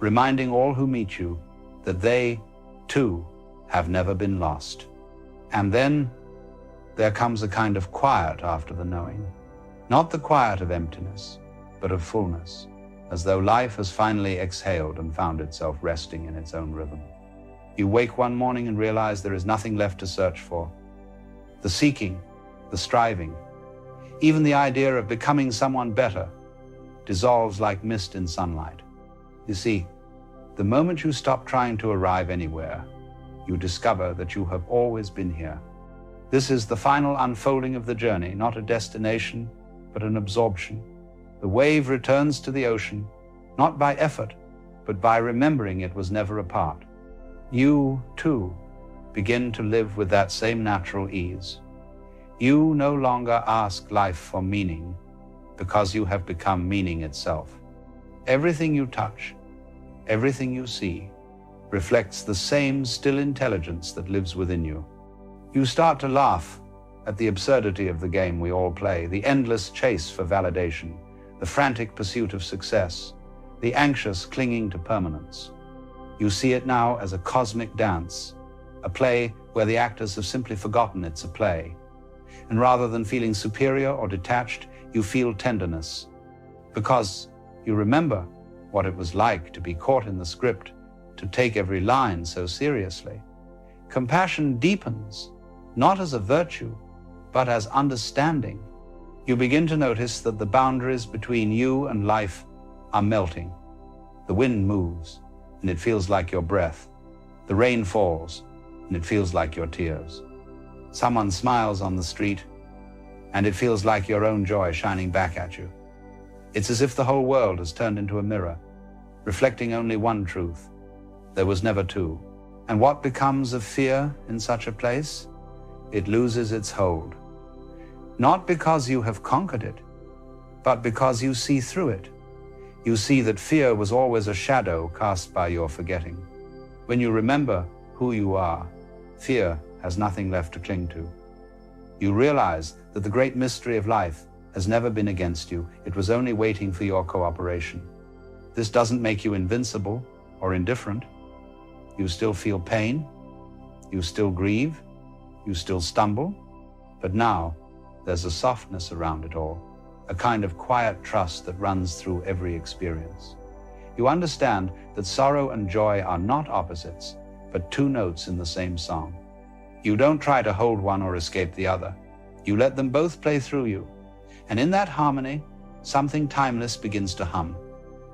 reminding all who meet you that they, too, have never been lost. And then there comes a kind of quiet after the knowing. Not the quiet of emptiness, but of fullness, as though life has finally exhaled and found itself resting in its own rhythm. You wake one morning and realize there is nothing left to search for. The seeking, the striving, even the idea of becoming someone better dissolves like mist in sunlight. You see, the moment you stop trying to arrive anywhere, you discover that you have always been here. This is the final unfolding of the journey, not a destination, but an absorption. The wave returns to the ocean, not by effort, but by remembering it was never apart. You, too, begin to live with that same natural ease. You no longer ask life for meaning, because you have become meaning itself. Everything you touch, everything you see, reflects the same still intelligence that lives within you. You start to laugh at the absurdity of the game we all play, the endless chase for validation, the frantic pursuit of success, the anxious clinging to permanence. You see it now as a cosmic dance, a play where the actors have simply forgotten it's a play. And rather than feeling superior or detached, you feel tenderness, because you remember what it was like to be caught in the script, to take every line so seriously. Compassion deepens, not as a virtue, but as understanding. You begin to notice that the boundaries between you and life are melting. The wind moves, and it feels like your breath. The rain falls, and it feels like your tears. Someone smiles on the street, and it feels like your own joy shining back at you. It's as if the whole world has turned into a mirror, reflecting only one truth. There was never two. And what becomes of fear in such a place? It loses its hold. Not because you have conquered it, but because you see through it. You see that fear was always a shadow cast by your forgetting. When you remember who you are, fear has nothing left to cling to. You realize that the great mystery of life has never been against you. It was only waiting for your cooperation. This doesn't make you invincible or indifferent. You still feel pain. You still grieve. You still stumble. But now there's a softness around it all, a kind of quiet trust that runs through every experience. You understand that sorrow and joy are not opposites, but two notes in the same song. You don't try to hold one or escape the other. You let them both play through you. And in that harmony, something timeless begins to hum.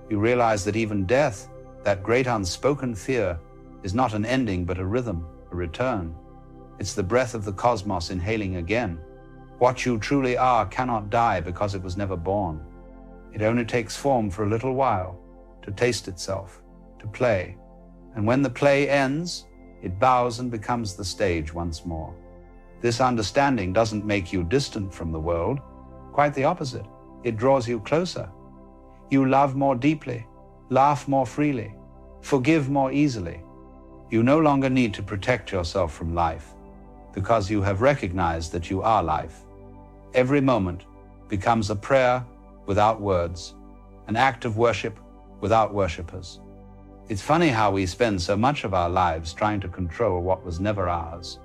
You realize that even death, that great unspoken fear, is not an ending but a rhythm, a return. It's the breath of the cosmos inhaling again. What you truly are cannot die because it was never born. It only takes form for a little while, to taste itself, to play. And when the play ends, it bows and becomes the stage once more. This understanding doesn't make you distant from the world. Quite the opposite. It draws you closer. You love more deeply, laugh more freely, forgive more easily. You no longer need to protect yourself from life, because you have recognized that you are life. Every moment becomes a prayer without words, an act of worship without worshipers. It's funny how we spend so much of our lives trying to control what was never ours.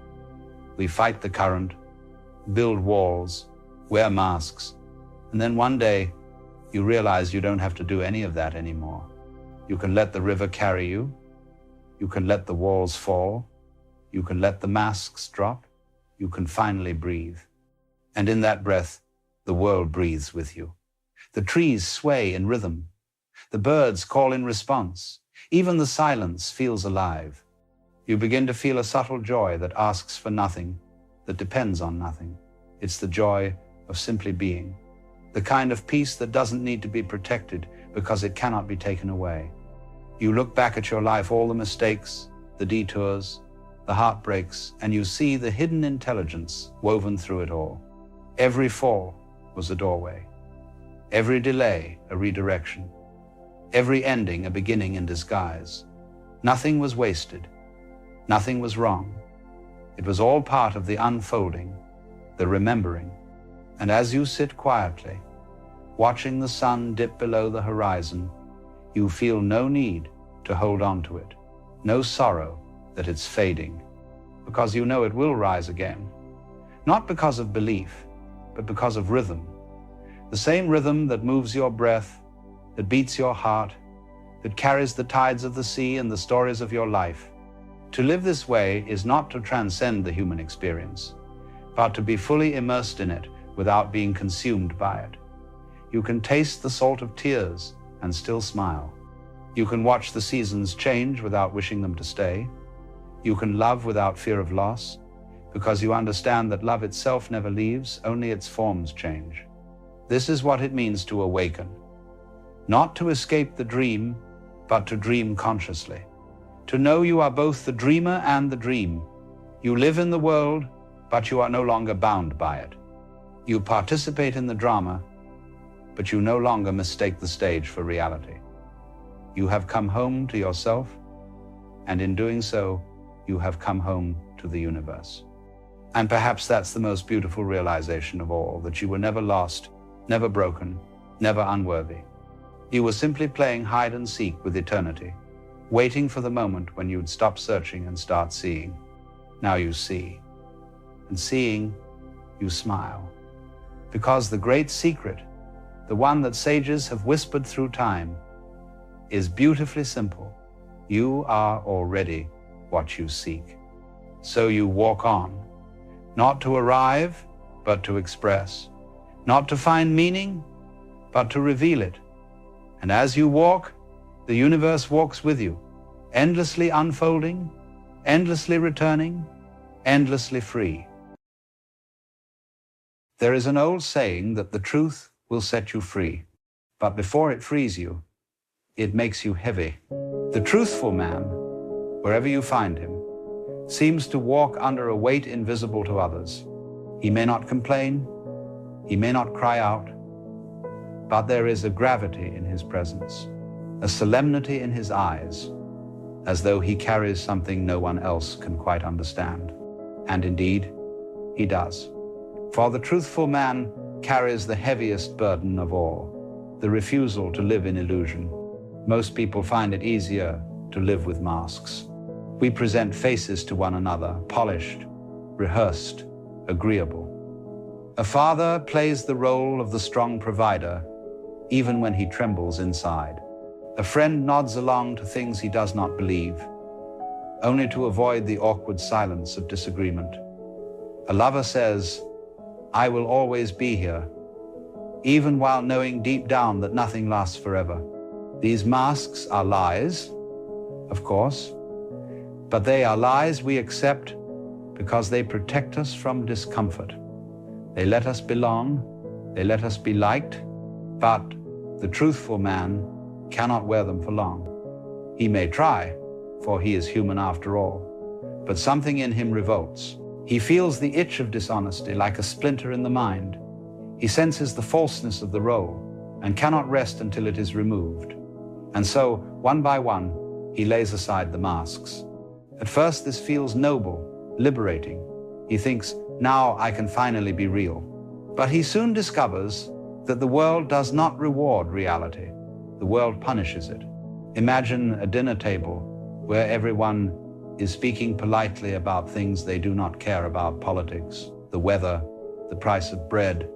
We fight the current, build walls, wear masks, and then one day you realize you don't have to do any of that anymore. You can let the river carry you. You can let the walls fall. You can let the masks drop. You can finally breathe. And in that breath, the world breathes with you. The trees sway in rhythm. The birds call in response. Even the silence feels alive. You begin to feel a subtle joy that asks for nothing, that depends on nothing. It's the joy of simply being. The kind of peace that doesn't need to be protected because it cannot be taken away. You look back at your life, all the mistakes, the detours, the heartbreaks, and you see the hidden intelligence woven through it all. Every fall was a doorway. Every delay, a redirection. Every ending, a beginning in disguise. Nothing was wasted. Nothing was wrong. It was all part of the unfolding, the remembering. And as you sit quietly, watching the sun dip below the horizon, you feel no need to hold on to it, no sorrow that it's fading, because you know it will rise again. Not because of belief, but because of rhythm. The same rhythm that moves your breath, that beats your heart, that carries the tides of the sea and the stories of your life. To live this way is not to transcend the human experience, but to be fully immersed in it without being consumed by it. You can taste the salt of tears and still smile. You can watch the seasons change without wishing them to stay. You can love without fear of loss, because you understand that love itself never leaves, only its forms change. This is what it means to awaken. Not to escape the dream, but to dream consciously. To know you are both the dreamer and the dream. You live in the world, but you are no longer bound by it. You participate in the drama, but you no longer mistake the stage for reality. You have come home to yourself, and in doing so, you have come home to the universe. And perhaps that's the most beautiful realization of all, that you were never lost, never broken, never unworthy. You were simply playing hide and seek with eternity, waiting for the moment when you'd stop searching and start seeing. Now you see, and seeing, you smile. Because the great secret, the one that sages have whispered through time, is beautifully simple. You are already what you seek. So you walk on, not to arrive, but to express, not to find meaning, but to reveal it. And as you walk, the universe walks with you, endlessly unfolding, endlessly returning, endlessly free. There is an old saying that the truth will set you free, but before it frees you, it makes you heavy. The truthful man, wherever you find him, seems to walk under a weight invisible to others. He may not complain, he may not cry out, but there is a gravity in his presence, a solemnity in his eyes, as though he carries something no one else can quite understand. And indeed, he does. For the truthful man carries the heaviest burden of all, the refusal to live in illusion. Most people find it easier to live with masks. We present faces to one another, polished, rehearsed, agreeable. A father plays the role of the strong provider, even when he trembles inside. A friend nods along to things he does not believe, only to avoid the awkward silence of disagreement. A lover says, "I will always be here," even while knowing deep down that nothing lasts forever. These masks are lies, of course, but they are lies we accept because they protect us from discomfort. They let us belong, they let us be liked, but the truthful man cannot wear them for long. He may try, for he is human after all, but something in him revolts. He feels the itch of dishonesty like a splinter in the mind. He senses the falseness of the role and cannot rest until it is removed. And so, one by one, he lays aside the masks. At first, this feels noble, liberating. He thinks, now I can finally be real. But he soon discovers that the world does not reward reality. The world punishes it. Imagine a dinner table where everyone is speaking politely about things they do not care about: politics, the weather, the price of bread.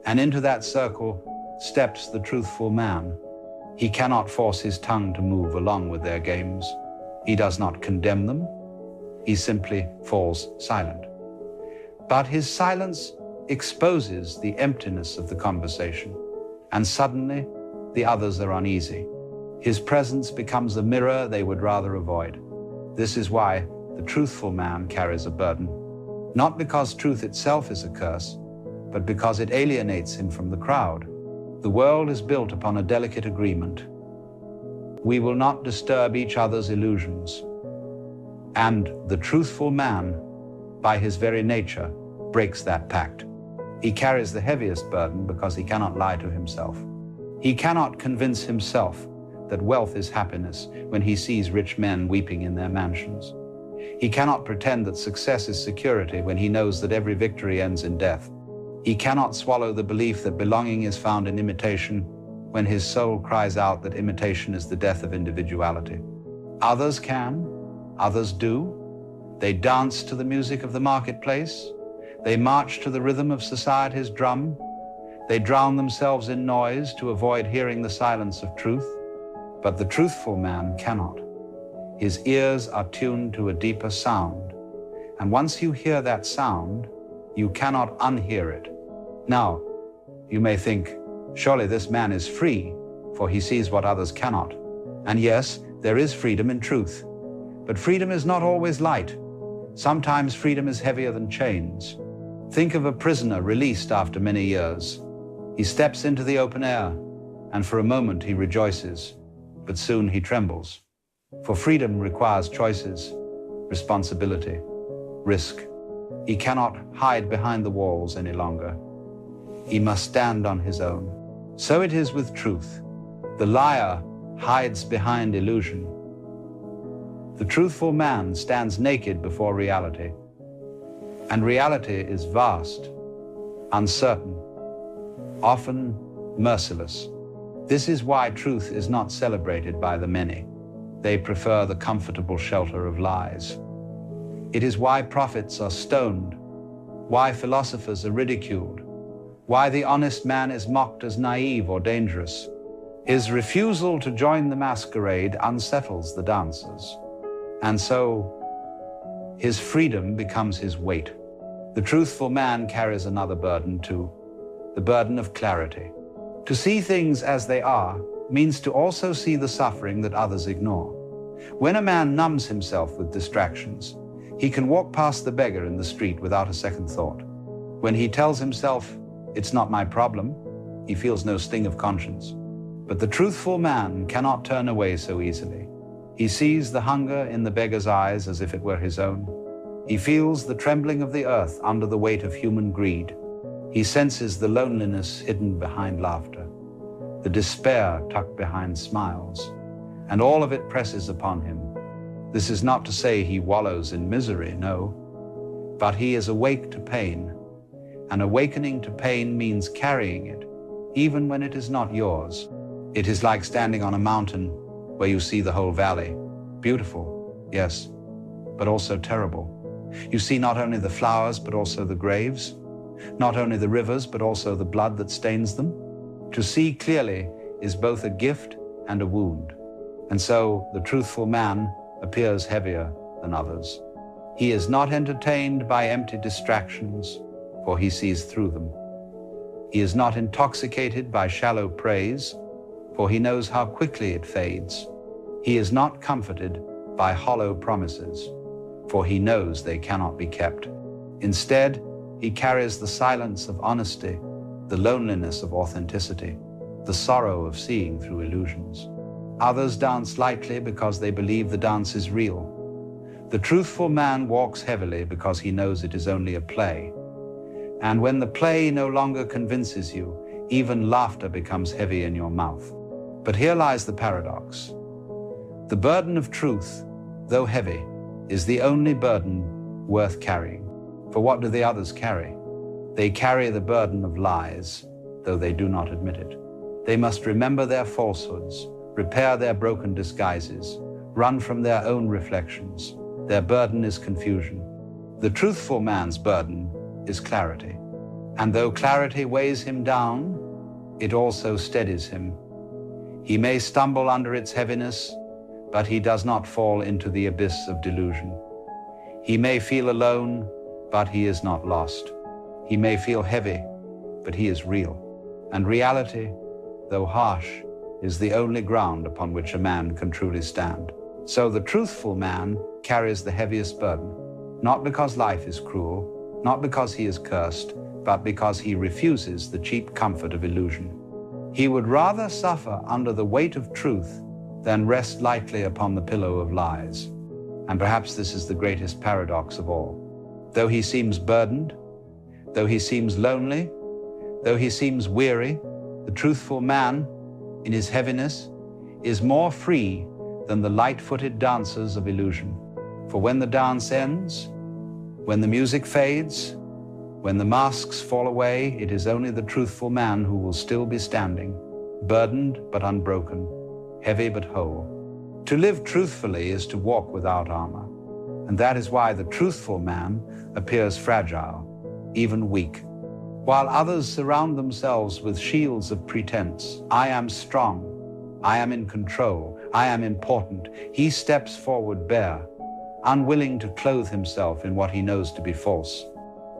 And into that circle steps the truthful man. He cannot force his tongue to move along with their games. He does not condemn them. He simply falls silent. But his silence exposes the emptiness of the conversation, and suddenly the others are uneasy. His presence becomes a mirror they would rather avoid. This is why the truthful man carries a burden, not because truth itself is a curse, but because it alienates him from the crowd. The world is built upon a delicate agreement. We will not disturb each other's illusions. And the truthful man, by his very nature, breaks that pact. He carries the heaviest burden because he cannot lie to himself. He cannot convince himself that wealth is happiness when he sees rich men weeping in their mansions. He cannot pretend that success is security when he knows that every victory ends in death. He cannot swallow the belief that belonging is found in imitation when his soul cries out that imitation is the death of individuality. Others can, others do. They dance to the music of the marketplace. They march to the rhythm of society's drum. They drown themselves in noise to avoid hearing the silence of truth. But the truthful man cannot. His ears are tuned to a deeper sound. And once you hear that sound, you cannot unhear it. Now, you may think, surely this man is free, for he sees what others cannot. And yes, there is freedom in truth. But freedom is not always light. Sometimes freedom is heavier than chains. Think of a prisoner released after many years. He steps into the open air, and for a moment he rejoices, but soon he trembles. For freedom requires choices, responsibility, risk. He cannot hide behind the walls any longer. He must stand on his own. So it is with truth. The liar hides behind illusion. The truthful man stands naked before reality. And reality is vast, uncertain, often merciless. This is why truth is not celebrated by the many. They prefer the comfortable shelter of lies. It is why prophets are stoned, why philosophers are ridiculed, why the honest man is mocked as naive or dangerous. His refusal to join the masquerade unsettles the dancers. And so, his freedom becomes his weight. The truthful man carries another burden too, the burden of clarity. To see things as they are means to also see the suffering that others ignore. When a man numbs himself with distractions, he can walk past the beggar in the street without a second thought. When he tells himself, "It's not my problem," he feels no sting of conscience. But the truthful man cannot turn away so easily. He sees the hunger in the beggar's eyes as if it were his own. He feels the trembling of the earth under the weight of human greed. He senses the loneliness hidden behind laughter, the despair tucked behind smiles, and all of it presses upon him. This is not to say he wallows in misery, no, but he is awake to pain. And awakening to pain means carrying it, even when it is not yours. It is like standing on a mountain where you see the whole valley. Beautiful, yes, but also terrible. You see not only the flowers, but also the graves, not only the rivers, but also the blood that stains them. To see clearly is both a gift and a wound. And so the truthful man appears heavier than others. He is not entertained by empty distractions, for he sees through them. He is not intoxicated by shallow praise, for he knows how quickly it fades. He is not comforted by hollow promises, for he knows they cannot be kept. Instead, he carries the silence of honesty, the loneliness of authenticity, the sorrow of seeing through illusions. Others dance lightly because they believe the dance is real. The truthful man walks heavily because he knows it is only a play. And when the play no longer convinces you, even laughter becomes heavy in your mouth. But here lies the paradox. The burden of truth, though heavy, is the only burden worth carrying. For what do the others carry? They carry the burden of lies, though they do not admit it. They must remember their falsehoods, repair their broken disguises, run from their own reflections. Their burden is confusion. The truthful man's burden is clarity. And though clarity weighs him down, it also steadies him. He may stumble under its heaviness, but he does not fall into the abyss of delusion. He may feel alone, but he is not lost. He may feel heavy, but he is real. And reality, though harsh, is the only ground upon which a man can truly stand. So the truthful man carries the heaviest burden, not because life is cruel, not because he is cursed, but because he refuses the cheap comfort of illusion. He would rather suffer under the weight of truth than rest lightly upon the pillow of lies. And perhaps this is the greatest paradox of all. Though he seems burdened, though he seems lonely, though he seems weary, the truthful man, in his heaviness, is more free than the light-footed dancers of illusion. For when the dance ends, when the music fades, when the masks fall away, it is only the truthful man who will still be standing, burdened but unbroken, heavy but whole. To live truthfully is to walk without armor, and that is why the truthful man appears fragile, even weak. While others surround themselves with shields of pretense, I am strong, I am in control, I am important, he steps forward bare, unwilling to clothe himself in what he knows to be false.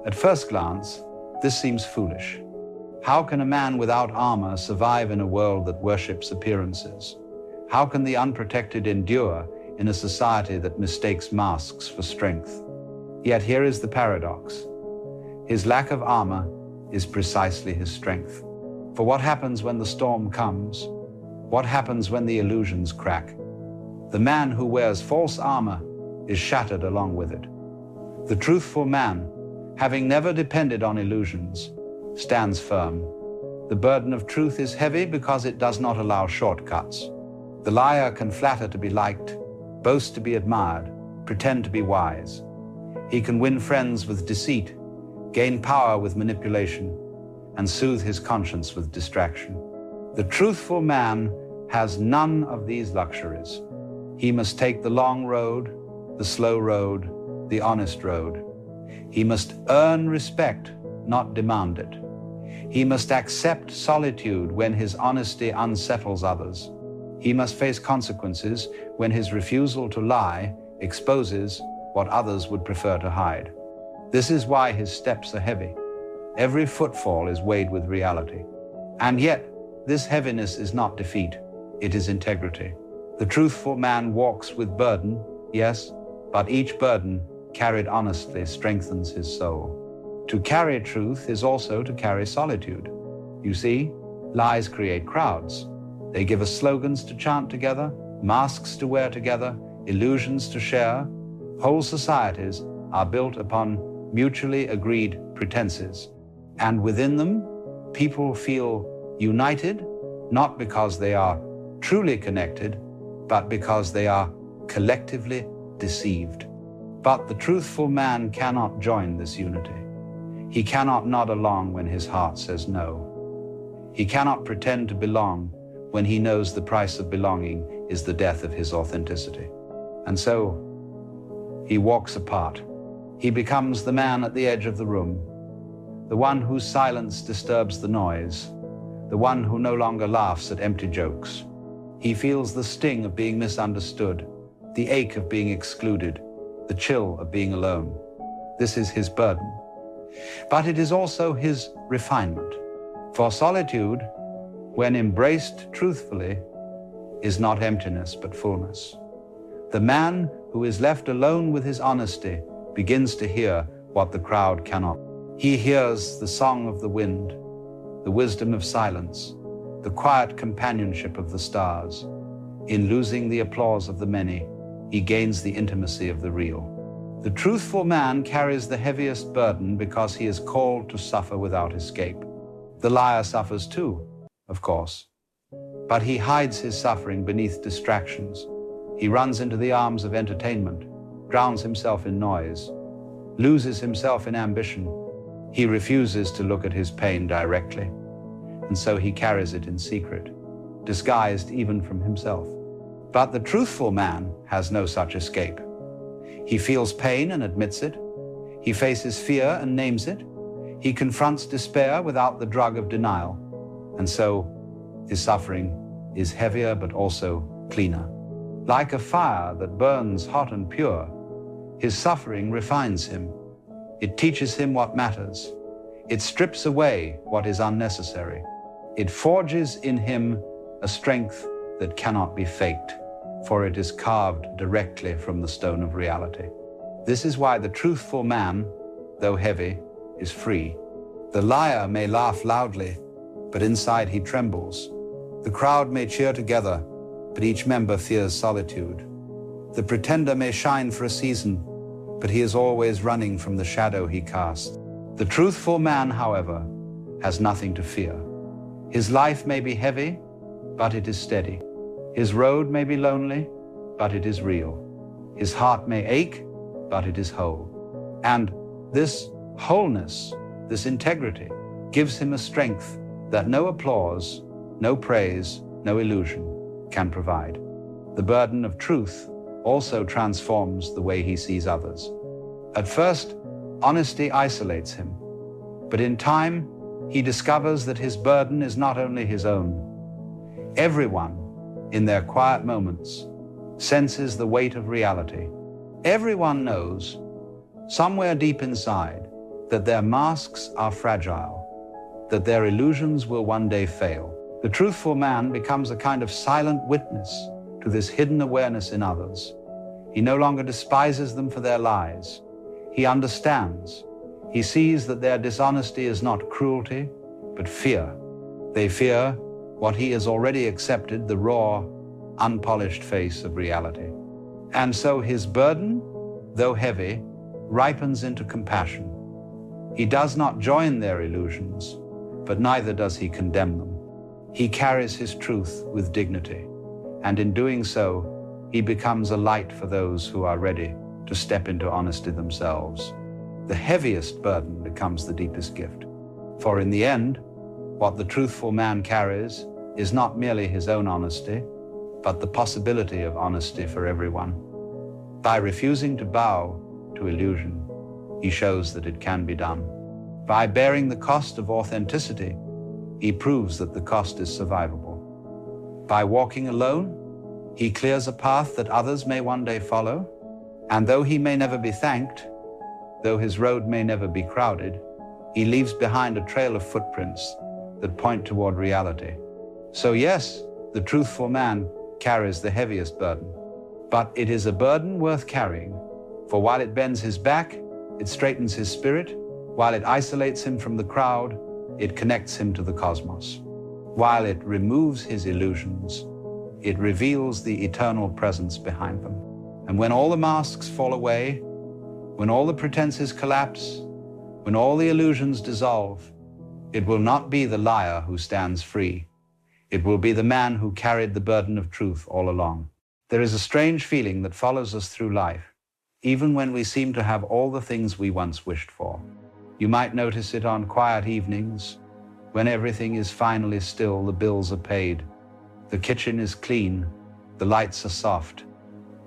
At first glance, this seems foolish. How can a man without armor survive in a world that worships appearances? How can the unprotected endure in a society that mistakes masks for strength? Yet here is the paradox. His lack of armor is precisely his strength. For what happens when the storm comes? What happens when the illusions crack? The man who wears false armor is shattered along with it. The truthful man, having never depended on illusions, stands firm. The burden of truth is heavy because it does not allow shortcuts. The liar can flatter to be liked, boast to be admired, pretend to be wise. He can win friends with deceit, gain power with manipulation, and soothe his conscience with distraction. The truthful man has none of these luxuries. He must take the long road, the slow road, the honest road. He must earn respect, not demand it. He must accept solitude when his honesty unsettles others. He must face consequences when his refusal to lie exposes what others would prefer to hide. This is why his steps are heavy. Every footfall is weighed with reality. And yet, this heaviness is not defeat, it is integrity. The truthful man walks with burden, yes, but each burden carried honestly strengthens his soul. To carry truth is also to carry solitude. You see, lies create crowds. They give us slogans to chant together, masks to wear together, illusions to share. Whole societies are built upon mutually agreed pretenses. And within them, people feel united, not because they are truly connected, but because they are collectively deceived. But the truthful man cannot join this unity. He cannot nod along when his heart says no. He cannot pretend to belong when he knows the price of belonging is the death of his authenticity. And so he walks apart. He becomes the man at the edge of the room, the one whose silence disturbs the noise, the one who no longer laughs at empty jokes. He feels the sting of being misunderstood, the ache of being excluded, the chill of being alone. This is his burden. But it is also his refinement. For solitude, when embraced truthfully, is not emptiness but fullness. The man who is left alone with his honesty begins to hear what the crowd cannot. He hears the song of the wind, the wisdom of silence, the quiet companionship of the stars. In losing the applause of the many, he gains the intimacy of the real. The truthful man carries the heaviest burden because he is called to suffer without escape. The liar suffers too, of course, but he hides his suffering beneath distractions. He runs into the arms of entertainment, drowns himself in noise, loses himself in ambition. He refuses to look at his pain directly, and so he carries it in secret. disguised even from himself. But the truthful man has no such escape. He feels pain and admits it. He faces fear and names it. He confronts despair without the drug of denial. And so his suffering is heavier but also cleaner. Like a fire that burns hot and pure, his suffering refines him. It teaches him what matters. It strips away what is unnecessary. It forges in him a strength that cannot be faked, for it is carved directly from the stone of reality. This is why the truthful man, though heavy, is free. The liar may laugh loudly, but inside he trembles. The crowd may cheer together, but each member fears solitude. The pretender may shine for a season, but he is always running from the shadow he casts. The truthful man, however, has nothing to fear. His life may be heavy, but it is steady. His road may be lonely, but it is real. His heart may ache, but it is whole. And this wholeness, this integrity, gives him a strength that no applause, no praise, no illusion can provide. The burden of truth also transforms the way he sees others. At first, honesty isolates him, but in time, he discovers that his burden is not only his own. Everyone, in their quiet moments, senses the weight of reality. Everyone knows, somewhere deep inside, that their masks are fragile, that their illusions will one day fail. The truthful man becomes a kind of silent witness to this hidden awareness in others. He no longer despises them for their lies. He understands. He sees that their dishonesty is not cruelty, but fear. They fear what he has already accepted, the raw, unpolished face of reality. And so his burden, though heavy, ripens into compassion. He does not join their illusions, but neither does he condemn them. He carries his truth with dignity, and in doing so, he becomes a light for those who are ready to step into honesty themselves. The heaviest burden becomes the deepest gift. For in the end, what the truthful man carries is not merely his own honesty, but the possibility of honesty for everyone. By refusing to bow to illusion, he shows that it can be done. By bearing the cost of authenticity, he proves that the cost is survivable. By walking alone, he clears a path that others may one day follow, and though he may never be thanked, though his road may never be crowded, he leaves behind a trail of footprints that point toward reality. So yes, the truthful man carries the heaviest burden, but it is a burden worth carrying, for while it bends his back, it straightens his spirit. While it isolates him from the crowd, it connects him to the cosmos. While it removes his illusions, it reveals the eternal presence behind them. And when all the masks fall away, when all the pretenses collapse, when all the illusions dissolve, it will not be the liar who stands free. It will be the man who carried the burden of truth all along. There is a strange feeling that follows us through life, even when we seem to have all the things we once wished for. You might notice it on quiet evenings, when everything is finally still, the bills are paid, the kitchen is clean, the lights are soft,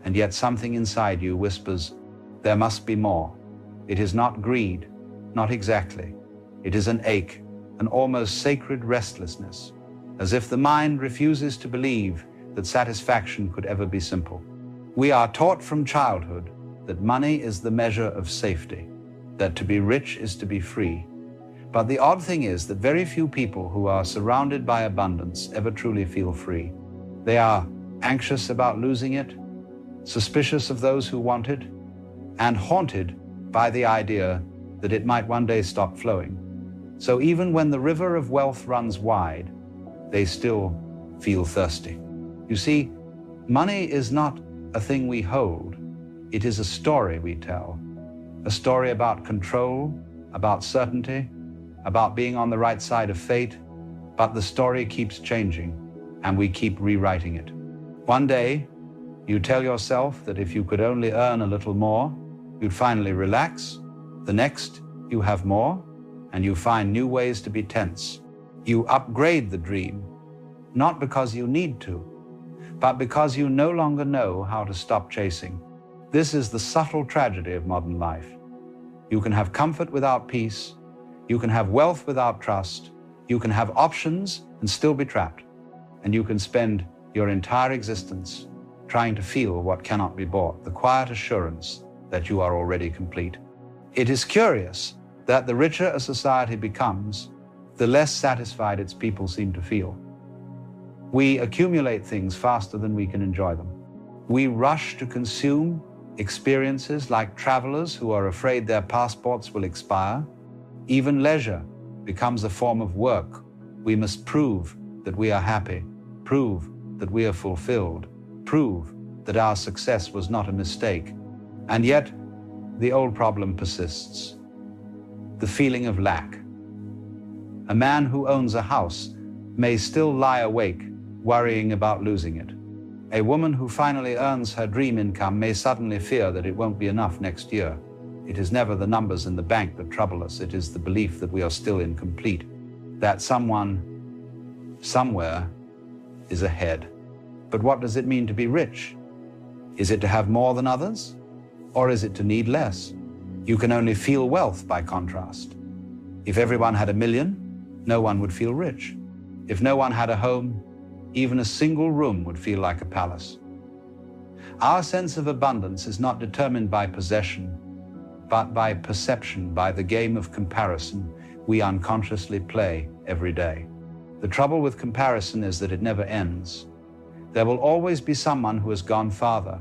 and yet something inside you whispers, there must be more. It is not greed, not exactly. It is an ache, an almost sacred restlessness, as if the mind refuses to believe that satisfaction could ever be simple. We are taught from childhood that money is the measure of safety, that to be rich is to be free. But the odd thing is that very few people who are surrounded by abundance ever truly feel free. They are anxious about losing it, suspicious of those who want it, and haunted by the idea that it might one day stop flowing. So even when the river of wealth runs wide, they still feel thirsty. You see, money is not a thing we hold. It is a story we tell. A story about control, about certainty, about being on the right side of fate. But the story keeps changing, and we keep rewriting it. One day, you tell yourself that if you could only earn a little more, you'd finally relax. The next, you have more, and you find new ways to be tense. You upgrade the dream, not because you need to, but because you no longer know how to stop chasing. This is the subtle tragedy of modern life. You can have comfort without peace. You can have wealth without trust. You can have options and still be trapped. And you can spend your entire existence trying to feel what cannot be bought, the quiet assurance that you are already complete. It is curious that the richer a society becomes, the less satisfied its people seem to feel. We accumulate things faster than we can enjoy them. We rush to consume experiences like travelers who are afraid their passports will expire. Even leisure becomes a form of work. We must prove that we are happy, prove that we are fulfilled, prove that our success was not a mistake. And yet, the old problem persists. The feeling of lack. A man who owns a house may still lie awake, worrying about losing it. A woman who finally earns her dream income may suddenly fear that it won't be enough next year. It is never the numbers in the bank that trouble us. It is the belief that we are still incomplete, that someone, somewhere, is ahead. But what does it mean to be rich? Is it to have more than others? Or is it to need less? You can only feel wealth by contrast. If everyone had 1 million, no one would feel rich. If no one had a home, even a single room would feel like a palace. Our sense of abundance is not determined by possession, but by perception, by the game of comparison we unconsciously play every day. The trouble with comparison is that it never ends. There will always be someone who has gone farther,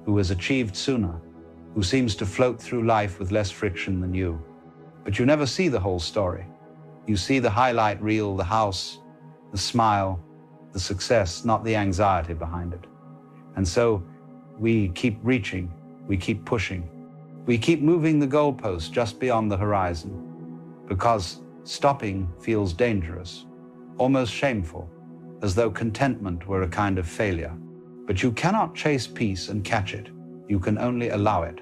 who has achieved sooner, who seems to float through life with less friction than you. But you never see the whole story. You see the highlight reel, the house, the smile, the success, not the anxiety behind it. And so we keep reaching, we keep pushing, we keep moving the goalpost just beyond the horizon, because stopping feels dangerous, almost shameful, as though contentment were a kind of failure. But you cannot chase peace and catch it. You can only allow it.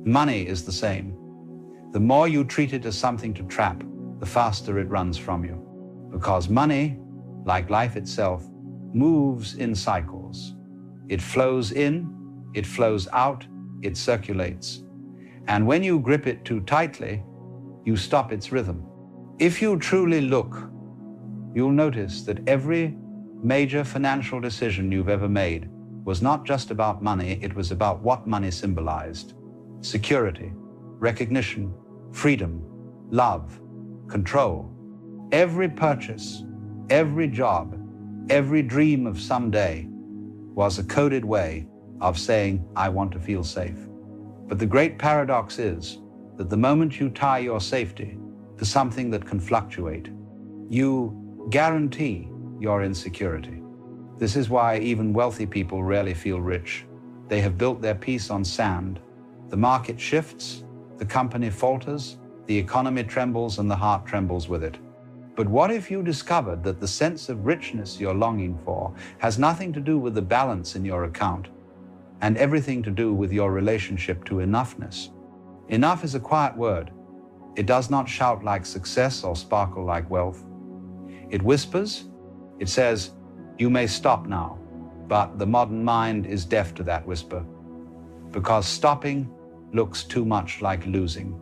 Money is the same. The more you treat it as something to trap, the faster it runs from you. Because money, like life itself, moves in cycles. It flows in, it flows out, it circulates. And when you grip it too tightly, you stop its rhythm. If you truly look, you'll notice that every major financial decision you've ever made was not just about money, it was about what money symbolized. Security, recognition, freedom, love, control. Every purchase, every job, every dream of someday was a coded way of saying, I want to feel safe. But the great paradox is that the moment you tie your safety to something that can fluctuate, you guarantee your insecurity. This is why even wealthy people rarely feel rich. They have built their peace on sand. The market shifts, the company falters, the economy trembles, and the heart trembles with it. But what if you discovered that the sense of richness you're longing for has nothing to do with the balance in your account and everything to do with your relationship to enoughness? Enough is a quiet word. It does not shout like success or sparkle like wealth. It whispers, it says, you may stop now, but the modern mind is deaf to that whisper because stopping looks too much like losing.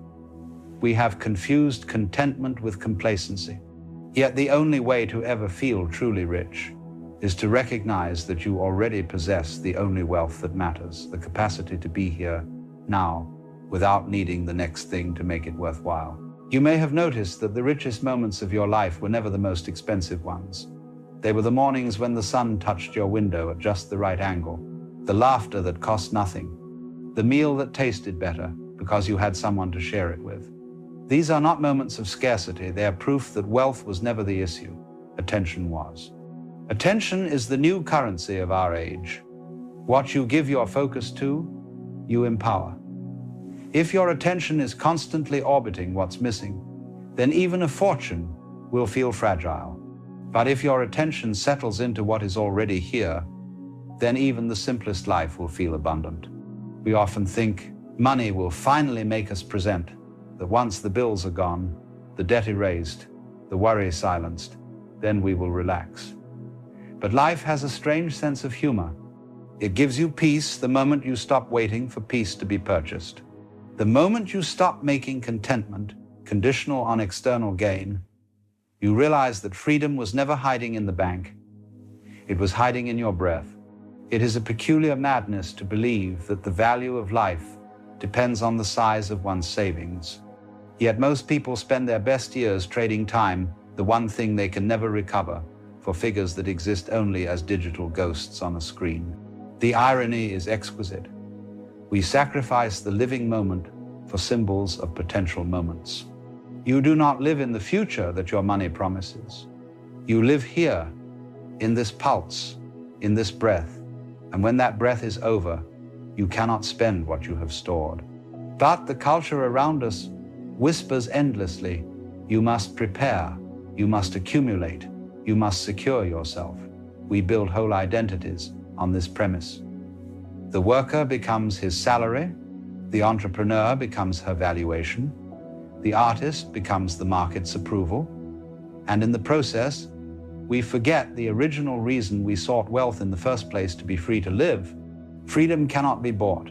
We have confused contentment with complacency. Yet the only way to ever feel truly rich is to recognize that you already possess the only wealth that matters, the capacity to be here now without needing the next thing to make it worthwhile. You may have noticed that the richest moments of your life were never the most expensive ones. They were the mornings when the sun touched your window at just the right angle, the laughter that cost nothing, the meal that tasted better because you had someone to share it with. These are not moments of scarcity. They are proof that wealth was never the issue. Attention was. Attention is the new currency of our age. What you give your focus to, you empower. If your attention is constantly orbiting what's missing, then even a fortune will feel fragile. But if your attention settles into what is already here, then even the simplest life will feel abundant. We often think money will finally make us present, that once the bills are gone, the debt erased, the worry silenced, then we will relax. But life has a strange sense of humor. It gives you peace the moment you stop waiting for peace to be purchased. The moment you stop making contentment conditional on external gain, you realize that freedom was never hiding in the bank. It was hiding in your breath. It is a peculiar madness to believe that the value of life depends on the size of one's savings. Yet most people spend their best years trading time, the one thing they can never recover, for figures that exist only as digital ghosts on a screen. The irony is exquisite. We sacrifice the living moment for symbols of potential moments. You do not live in the future that your money promises. You live here, in this pulse, in this breath, and when that breath is over, you cannot spend what you have stored. But the culture around us whispers endlessly, you must prepare, you must accumulate, you must secure yourself. We build whole identities on this premise. The worker becomes his salary, the entrepreneur becomes her valuation, the artist becomes the market's approval, and in the process, we forget the original reason we sought wealth in the first place, to be free to live. Freedom cannot be bought.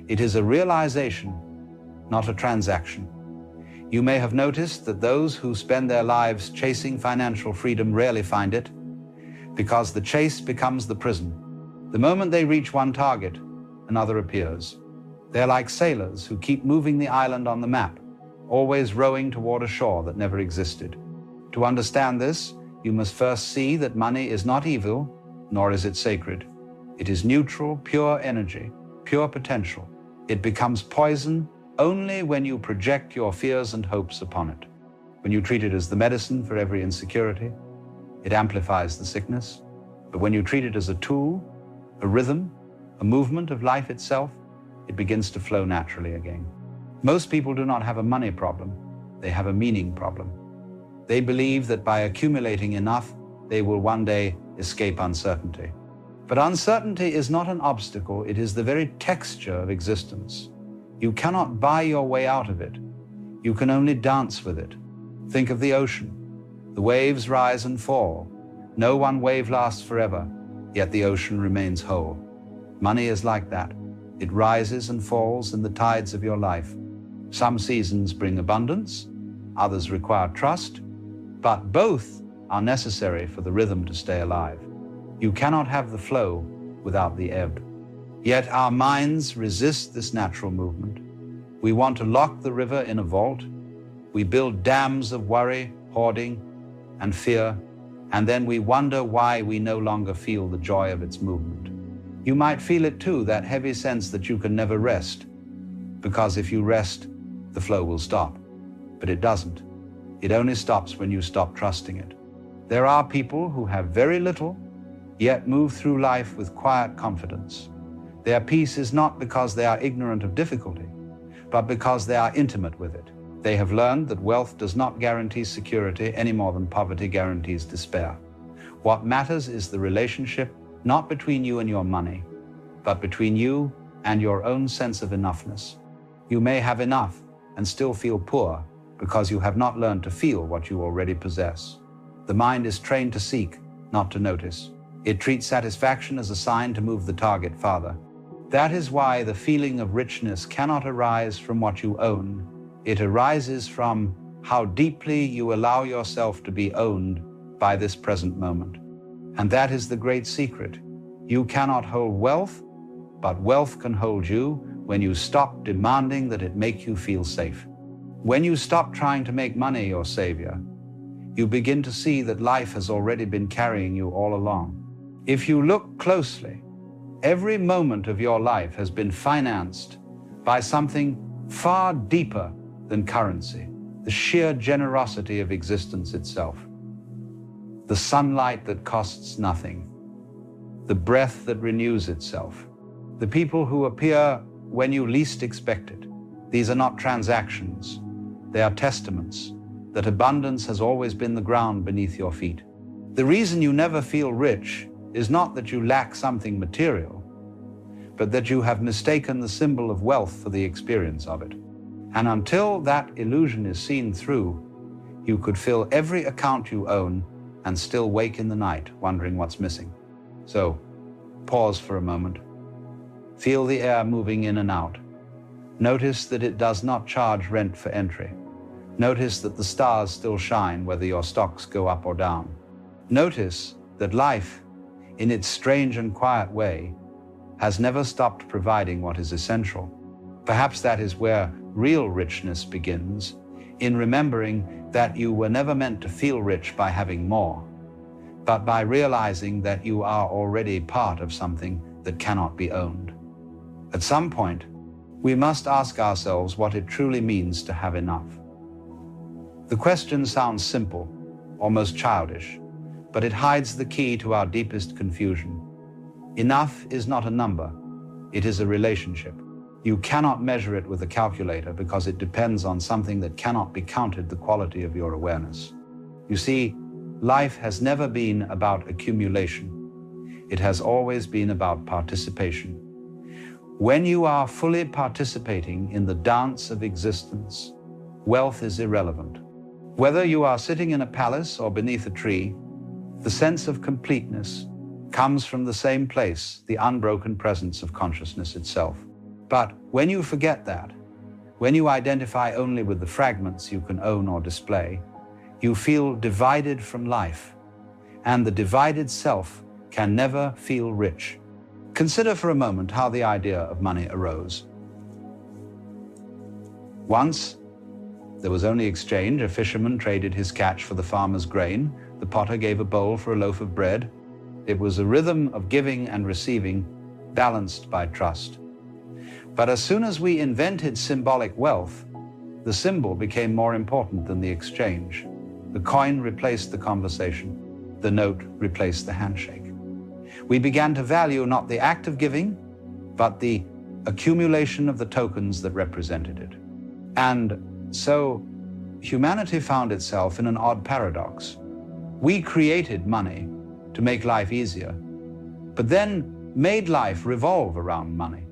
It is a realization, not a transaction. You may have noticed that those who spend their lives chasing financial freedom rarely find it, because the chase becomes the prison. The moment they reach one target, another appears. They're like sailors who keep moving the island on the map, always rowing toward a shore that never existed. To understand this, you must first see that money is not evil, nor is it sacred. It is neutral, pure energy, pure potential. It becomes poison only when you project your fears and hopes upon it. When you treat it as the medicine for every insecurity, it amplifies the sickness. But when you treat it as a tool, a rhythm, a movement of life itself, it begins to flow naturally again. Most people do not have a money problem, they have a meaning problem. They believe that by accumulating enough, they will one day escape uncertainty. But uncertainty is not an obstacle, it is the very texture of existence. You cannot buy your way out of it. You can only dance with it. Think of the ocean. The waves rise and fall. No one wave lasts forever, yet the ocean remains whole. Money is like that. It rises and falls in the tides of your life. Some seasons bring abundance, others require trust, but both are necessary for the rhythm to stay alive. You cannot have the flow without the ebb. Yet our minds resist this natural movement. We want to lock the river in a vault. We build dams of worry, hoarding, and fear, and then we wonder why we no longer feel the joy of its movement. You might feel it too, that heavy sense that you can never rest, because if you rest, the flow will stop. But it doesn't. It only stops when you stop trusting it. There are people who have very little, yet move through life with quiet confidence. Their peace is not because they are ignorant of difficulty, but because they are intimate with it. They have learned that wealth does not guarantee security any more than poverty guarantees despair. What matters is the relationship not between you and your money, but between you and your own sense of enoughness. You may have enough and still feel poor because you have not learned to feel what you already possess. The mind is trained to seek, not to notice. It treats satisfaction as a sign to move the target farther. That is why the feeling of richness cannot arise from what you own. It arises from how deeply you allow yourself to be owned by this present moment. And that is the great secret. You cannot hold wealth, but wealth can hold you when you stop demanding that it make you feel safe. When you stop trying to make money your savior, you begin to see that life has already been carrying you all along. If you look closely, every moment of your life has been financed by something far deeper than currency, the sheer generosity of existence itself. The sunlight that costs nothing, the breath that renews itself, the people who appear when you least expect it. These are not transactions, they are testaments that abundance has always been the ground beneath your feet. The reason you never feel rich is not that you lack something material, but that you have mistaken the symbol of wealth for the experience of it. And until that illusion is seen through, you could fill every account you own and still wake in the night wondering what's missing. So, pause for a moment. Feel the air moving in and out. Notice that it does not charge rent for entry. Notice that the stars still shine whether your stocks go up or down. Notice that life, in its strange and quiet way, has never stopped providing what is essential. Perhaps that is where real richness begins, in remembering that you were never meant to feel rich by having more, but by realizing that you are already part of something that cannot be owned. At some point, we must ask ourselves what it truly means to have enough. The question sounds simple, almost childish, but it hides the key to our deepest confusion. Enough is not a number, it is a relationship. You cannot measure it with a calculator because it depends on something that cannot be counted, the quality of your awareness. You see, life has never been about accumulation. It has always been about participation. When you are fully participating in the dance of existence, wealth is irrelevant. Whether you are sitting in a palace or beneath a tree, the sense of completeness comes from the same place, the unbroken presence of consciousness itself. But when you forget that, when you identify only with the fragments you can own or display, you feel divided from life, and the divided self can never feel rich. Consider for a moment how the idea of money arose. Once, there was only exchange. A fisherman traded his catch for the farmer's grain. The potter gave a bowl for a loaf of bread. It was a rhythm of giving and receiving, balanced by trust. But as soon as we invented symbolic wealth, the symbol became more important than the exchange. The coin replaced the conversation. The note replaced the handshake. We began to value not the act of giving, but the accumulation of the tokens that represented it. And so humanity found itself in an odd paradox. We created money to make life easier, but then made life revolve around money.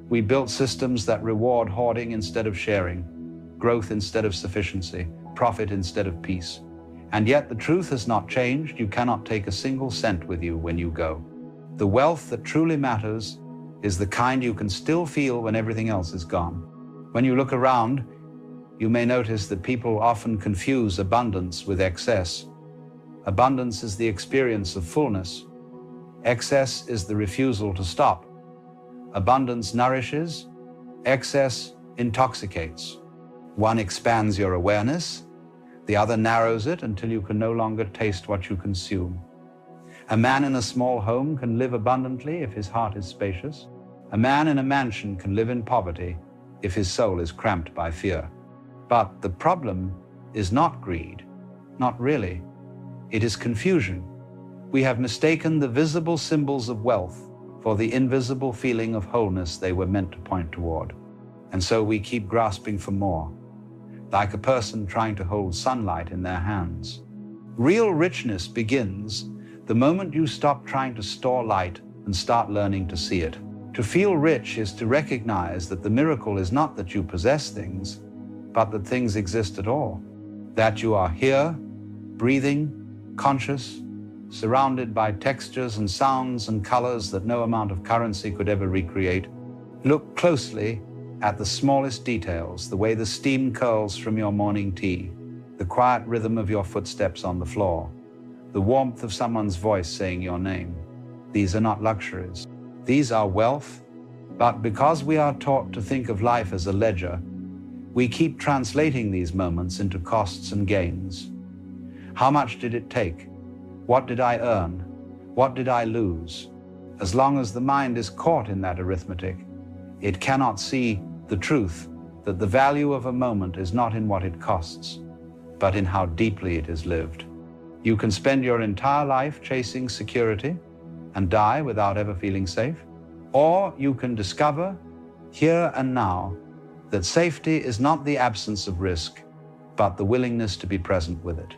We built systems that reward hoarding instead of sharing, growth instead of sufficiency, profit instead of peace. And yet the truth has not changed. You cannot take a single cent with you when you go. The wealth that truly matters is the kind you can still feel when everything else is gone. When you look around, you may notice that people often confuse abundance with excess. Abundance is the experience of fullness. Excess is the refusal to stop. Abundance nourishes, excess intoxicates. One expands your awareness, the other narrows it until you can no longer taste what you consume. A man in a small home can live abundantly if his heart is spacious. A man in a mansion can live in poverty if his soul is cramped by fear. But the problem is not greed, not really. It is confusion. We have mistaken the visible symbols of wealth for the invisible feeling of wholeness they were meant to point toward. And so we keep grasping for more, like a person trying to hold sunlight in their hands. Real richness begins the moment you stop trying to store light and start learning to see it. To feel rich is to recognize that the miracle is not that you possess things, but that things exist at all. That you are here, breathing, conscious, surrounded by textures and sounds and colors that no amount of currency could ever recreate. Look closely at the smallest details, the way the steam curls from your morning tea, the quiet rhythm of your footsteps on the floor, the warmth of someone's voice saying your name. These are not luxuries. These are wealth, but because we are taught to think of life as a ledger, we keep translating these moments into costs and gains. How much did it take? What did I earn? What did I lose? As long as the mind is caught in that arithmetic, it cannot see the truth that the value of a moment is not in what it costs, but in how deeply it is lived. You can spend your entire life chasing security and die without ever feeling safe, or you can discover here and now that safety is not the absence of risk, but the willingness to be present with it.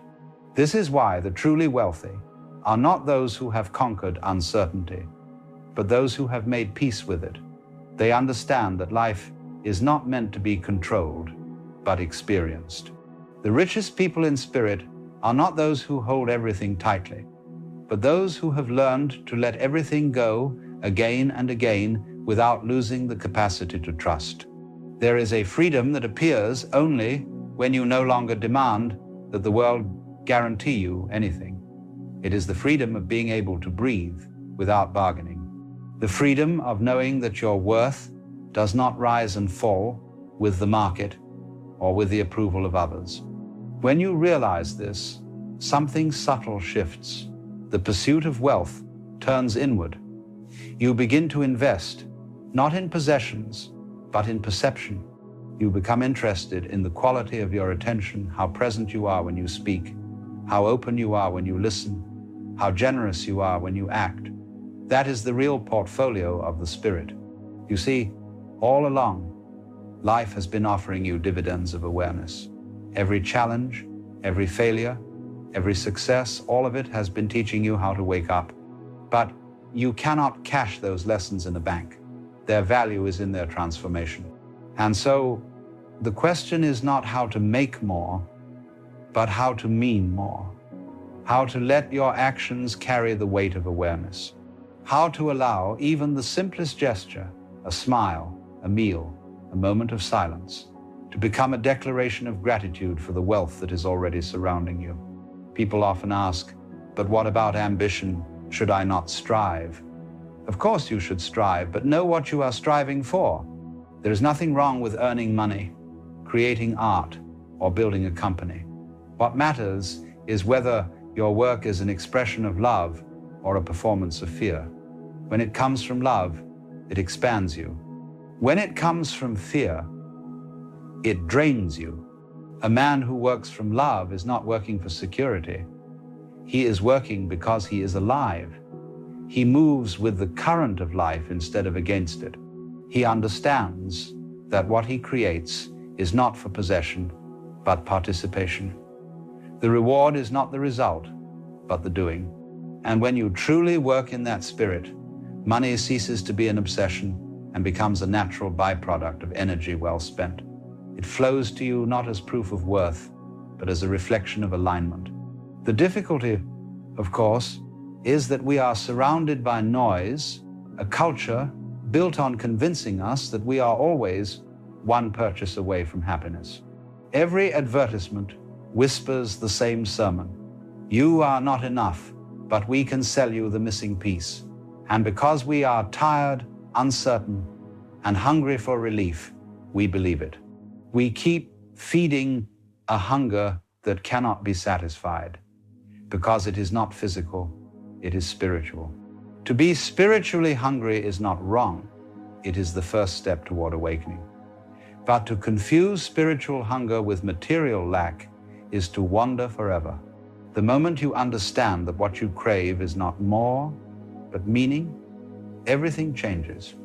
This is why the truly wealthy are not those who have conquered uncertainty, but those who have made peace with it. They understand that life is not meant to be controlled, but experienced. The richest people in spirit are not those who hold everything tightly, but those who have learned to let everything go again and again without losing the capacity to trust. There is a freedom that appears only when you no longer demand that the world guarantee you anything. It is the freedom of being able to breathe without bargaining. The freedom of knowing that your worth does not rise and fall with the market or with the approval of others. When you realize this, something subtle shifts. The pursuit of wealth turns inward. You begin to invest, not in possessions, but in perception. You become interested in the quality of your attention, how present you are when you speak, how open you are when you listen, how generous you are when you act. That is the real portfolio of the spirit. You see, all along, life has been offering you dividends of awareness. Every challenge, every failure, every success, all of it has been teaching you how to wake up. But you cannot cash those lessons in a bank. Their value is in their transformation. And so the question is not how to make more, but how to mean more. How to let your actions carry the weight of awareness. How to allow even the simplest gesture, a smile, a meal, a moment of silence, to become a declaration of gratitude for the wealth that is already surrounding you. People often ask, but what about ambition? Should I not strive? Of course you should strive, but know what you are striving for. There is nothing wrong with earning money, creating art, or building a company. What matters is whether your work is an expression of love or a performance of fear. When it comes from love, it expands you. When it comes from fear, it drains you. A man who works from love is not working for security. He is working because he is alive. He moves with the current of life instead of against it. He understands that what he creates is not for possession, but participation. The reward is not the result, but the doing. And when you truly work in that spirit, money ceases to be an obsession and becomes a natural byproduct of energy well spent. It flows to you not as proof of worth, but as a reflection of alignment. The difficulty, of course, is that we are surrounded by noise, a culture built on convincing us that we are always one purchase away from happiness. Every advertisement whispers the same sermon. You are not enough, but we can sell you the missing piece. And because we are tired, uncertain, and hungry for relief, we believe it. We keep feeding a hunger that cannot be satisfied, because it is not physical, it is spiritual. To be spiritually hungry is not wrong. It is the first step toward awakening. But to confuse spiritual hunger with material lack is to wander forever. The moment you understand that what you crave is not more, but meaning, everything changes.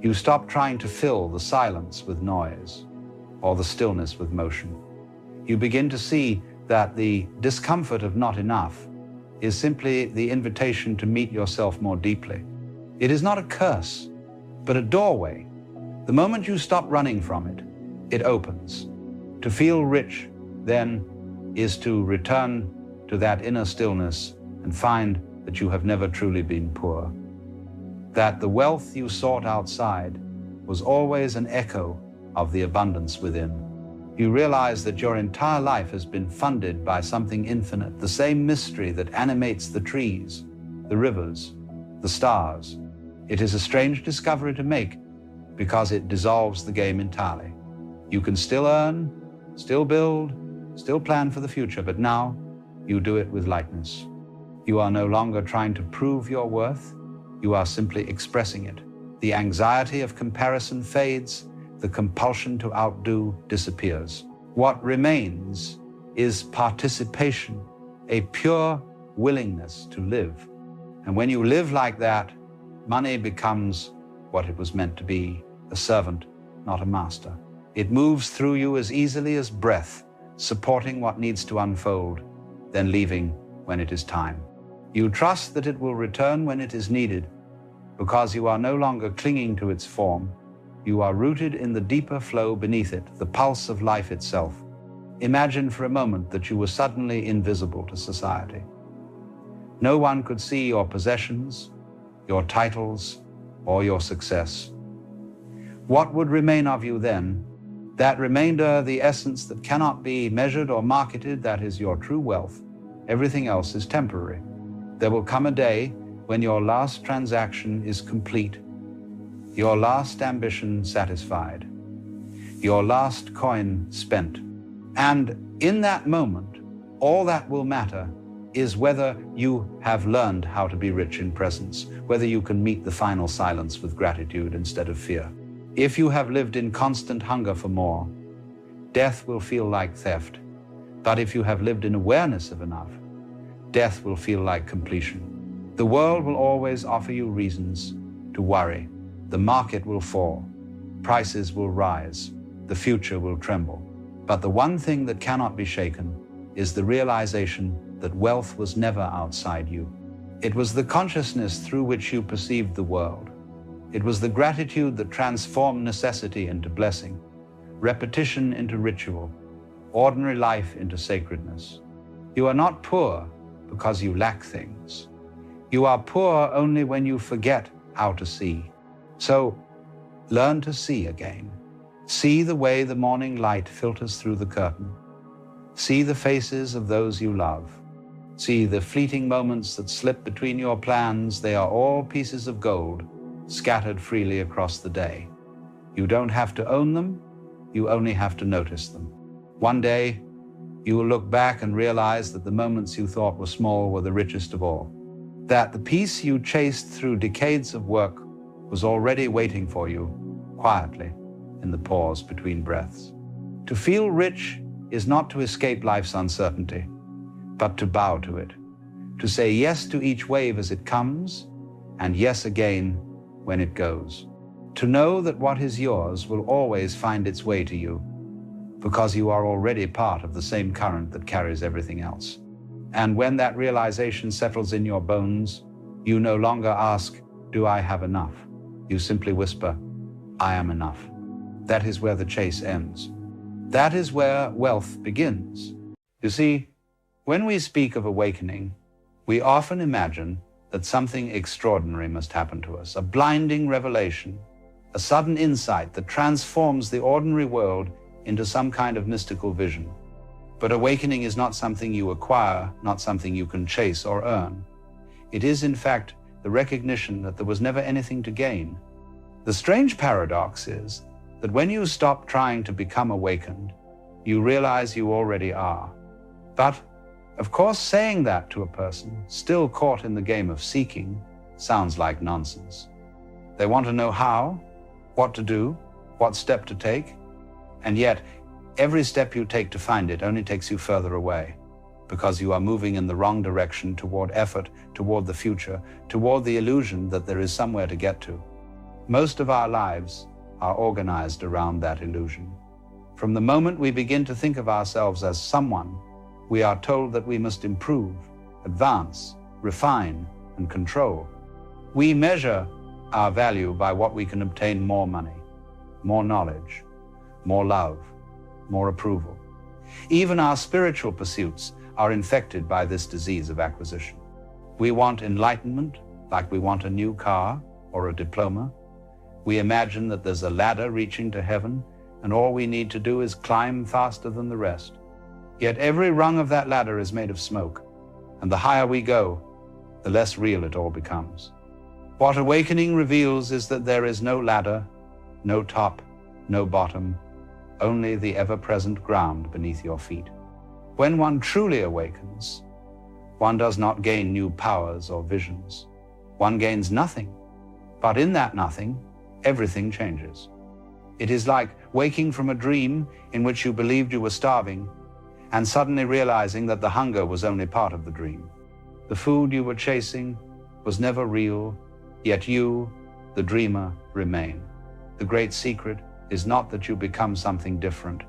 You stop trying to fill the silence with noise or the stillness with motion. You begin to see that the discomfort of not enough is simply the invitation to meet yourself more deeply. It is not a curse, but a doorway. The moment you stop running from it, it opens. To feel rich, then, is to return to that inner stillness and find that you have never truly been poor. That the wealth you sought outside was always an echo of the abundance within. You realize that your entire life has been funded by something infinite, the same mystery that animates the trees, the rivers, the stars. It is a strange discovery to make because it dissolves the game entirely. You can still earn, still build, still plan for the future, but now you do it with lightness. You are no longer trying to prove your worth. You are simply expressing it. The anxiety of comparison fades. The compulsion to outdo disappears. What remains is participation, a pure willingness to live. And when you live like that, money becomes what it was meant to be, a servant, not a master. It moves through you as easily as breath, supporting what needs to unfold, then leaving when it is time. You trust that it will return when it is needed, because you are no longer clinging to its form. You are rooted in the deeper flow beneath it, the pulse of life itself. Imagine for a moment that you were suddenly invisible to society. No one could see your possessions, your titles, or your success. What would remain of you then? That remainder, the essence that cannot be measured or marketed, that is your true wealth. Everything else is temporary. There will come a day when your last transaction is complete, your last ambition satisfied, your last coin spent. And in that moment, all that will matter is whether you have learned how to be rich in presence, whether you can meet the final silence with gratitude instead of fear. If you have lived in constant hunger for more, death will feel like theft. But if you have lived in awareness of enough, death will feel like completion. The world will always offer you reasons to worry. The market will fall. Prices will rise. The future will tremble. But the one thing that cannot be shaken is the realization that wealth was never outside you. It was the consciousness through which you perceived the world. It was the gratitude that transformed necessity into blessing, repetition into ritual, ordinary life into sacredness. You are not poor because you lack things. You are poor only when you forget how to see. So, learn to see again. See the way the morning light filters through the curtain. See the faces of those you love. See the fleeting moments that slip between your plans. They are all pieces of gold scattered freely across the day. You don't have to own them, you only have to notice them. One day, you will look back and realize that the moments you thought were small were the richest of all. That the peace you chased through decades of work was already waiting for you, quietly, in the pause between breaths. To feel rich is not to escape life's uncertainty, but to bow to it. To say yes to each wave as it comes, and yes again when it goes. To know that what is yours will always find its way to you, because you are already part of the same current that carries everything else. And when that realization settles in your bones, you no longer ask, "Do I have enough?" You simply whisper, "I am enough." That is where the chase ends. That is where wealth begins. You see, when we speak of awakening, we often imagine that something extraordinary must happen to us, a blinding revelation, a sudden insight that transforms the ordinary world into some kind of mystical vision. But awakening is not something you acquire, not something you can chase or earn. It is, in fact, the recognition that there was never anything to gain. The strange paradox is that when you stop trying to become awakened, you realize you already are. But, of course, saying that to a person still caught in the game of seeking sounds like nonsense. They want to know how, what to do, what step to take, and yet every step you take to find it only takes you further away, because you are moving in the wrong direction toward effort, toward the future, toward the illusion that there is somewhere to get to. Most of our lives are organized around that illusion. From the moment we begin to think of ourselves as someone, we are told that we must improve, advance, refine, and control. We measure our value by what we can obtain: more money, more knowledge, more love, more approval. Even our spiritual pursuits are infected by this disease of acquisition. We want enlightenment like we want a new car or a diploma. We imagine that there's a ladder reaching to heaven, and all we need to do is climb faster than the rest. Yet every rung of that ladder is made of smoke, and the higher we go, the less real it all becomes. What awakening reveals is that there is no ladder, no top, no bottom, only the ever-present ground beneath your feet. When one truly awakens, one does not gain new powers or visions. One gains nothing, but in that nothing, everything changes. It is like waking from a dream in which you believed you were starving, and suddenly realizing that the hunger was only part of the dream. The food you were chasing was never real, yet you, the dreamer, remain. The great secret is not that you become something different,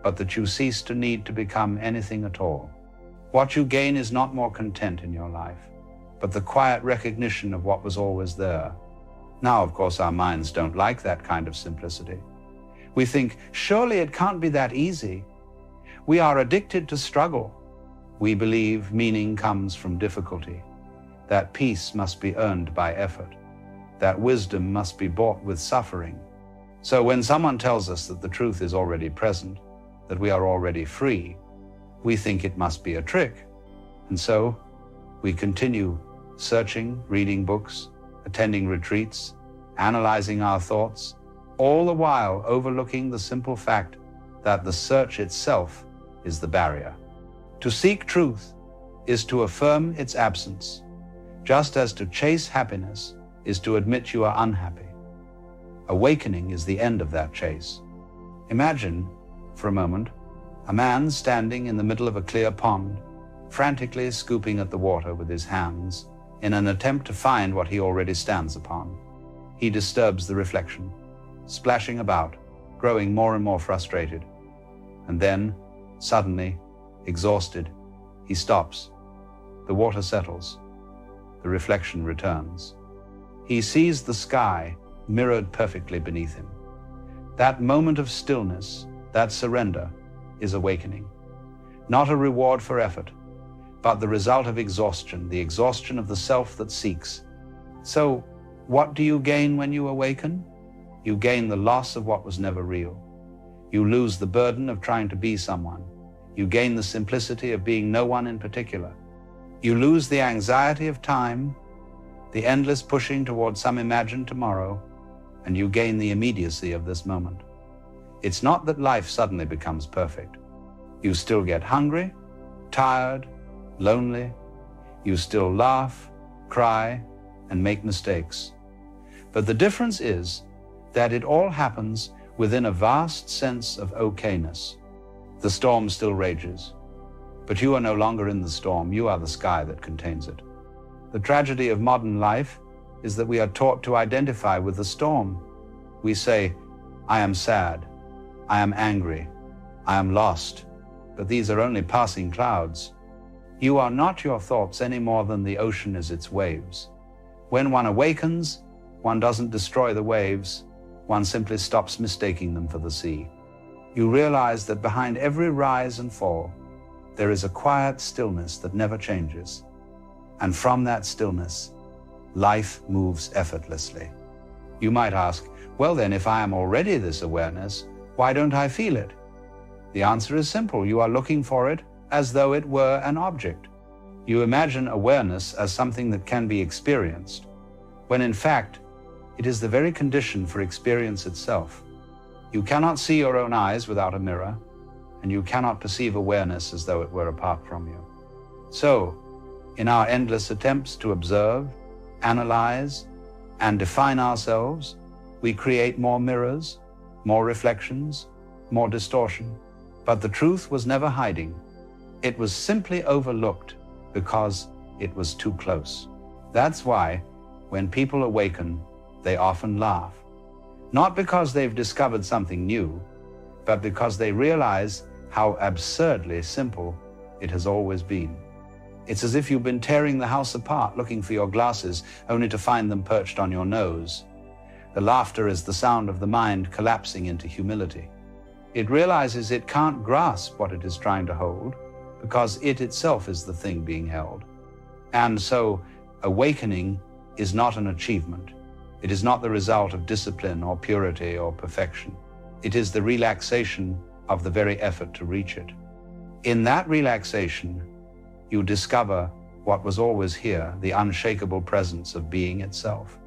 but that you cease to need to become anything at all. What you gain is not more content in your life, but the quiet recognition of what was always there. Now, of course, our minds don't like that kind of simplicity. We think, surely it can't be that easy. We are addicted to struggle. We believe meaning comes from difficulty, that peace must be earned by effort, that wisdom must be bought with suffering. So when someone tells us that the truth is already present, that we are already free, we think it must be a trick. And so we continue searching, reading books, attending retreats, analyzing our thoughts, all the while overlooking the simple fact that the search itself is the barrier. To seek truth is to affirm its absence, just as to chase happiness is to admit you are unhappy. Awakening is the end of that chase. Imagine, for a moment, a man standing in the middle of a clear pond, frantically scooping at the water with his hands in an attempt to find what he already stands upon. He disturbs the reflection, splashing about, growing more and more frustrated. And then, suddenly, exhausted, he stops. The water settles. The reflection returns. He sees the sky mirrored perfectly beneath him. That moment of stillness, that surrender, is awakening. Not a reward for effort, but the result of exhaustion, the exhaustion of the self that seeks. So, what do you gain when you awaken? You gain the loss of what was never real. You lose the burden of trying to be someone. You gain the simplicity of being no one in particular. You lose the anxiety of time, the endless pushing towards some imagined tomorrow, and you gain the immediacy of this moment. It's not that life suddenly becomes perfect. You still get hungry, tired, lonely. You still laugh, cry, and make mistakes. But the difference is that it all happens within a vast sense of okayness. The storm still rages, but you are no longer in the storm. You are the sky that contains it. The tragedy of modern life is that we are taught to identify with the storm. We say, I am sad, I am angry, I am lost, but these are only passing clouds. You are not your thoughts any more than the ocean is its waves. When one awakens, one doesn't destroy the waves, one simply stops mistaking them for the sea. You realize that behind every rise and fall, there is a quiet stillness that never changes. And from that stillness, life moves effortlessly. You might ask, well then, if I am already this awareness, why don't I feel it? The answer is simple. You are looking for it as though it were an object. You imagine awareness as something that can be experienced, when in fact, it is the very condition for experience itself. You cannot see your own eyes without a mirror, and you cannot perceive awareness as though it were apart from you. So, in our endless attempts to observe, analyze, and define ourselves, we create more mirrors, more reflections, more distortion. But the truth was never hiding. It was simply overlooked because it was too close. That's why, when people awaken, they often laugh. Not because they've discovered something new, but because they realize how absurdly simple it has always been. It's as if you've been tearing the house apart looking for your glasses only to find them perched on your nose. The laughter is the sound of the mind collapsing into humility. It realizes it can't grasp what it is trying to hold because it itself is the thing being held. And so, awakening is not an achievement. It is not the result of discipline or purity or perfection. It is the relaxation of the very effort to reach it. In that relaxation, you discover what was always here, the unshakable presence of being itself.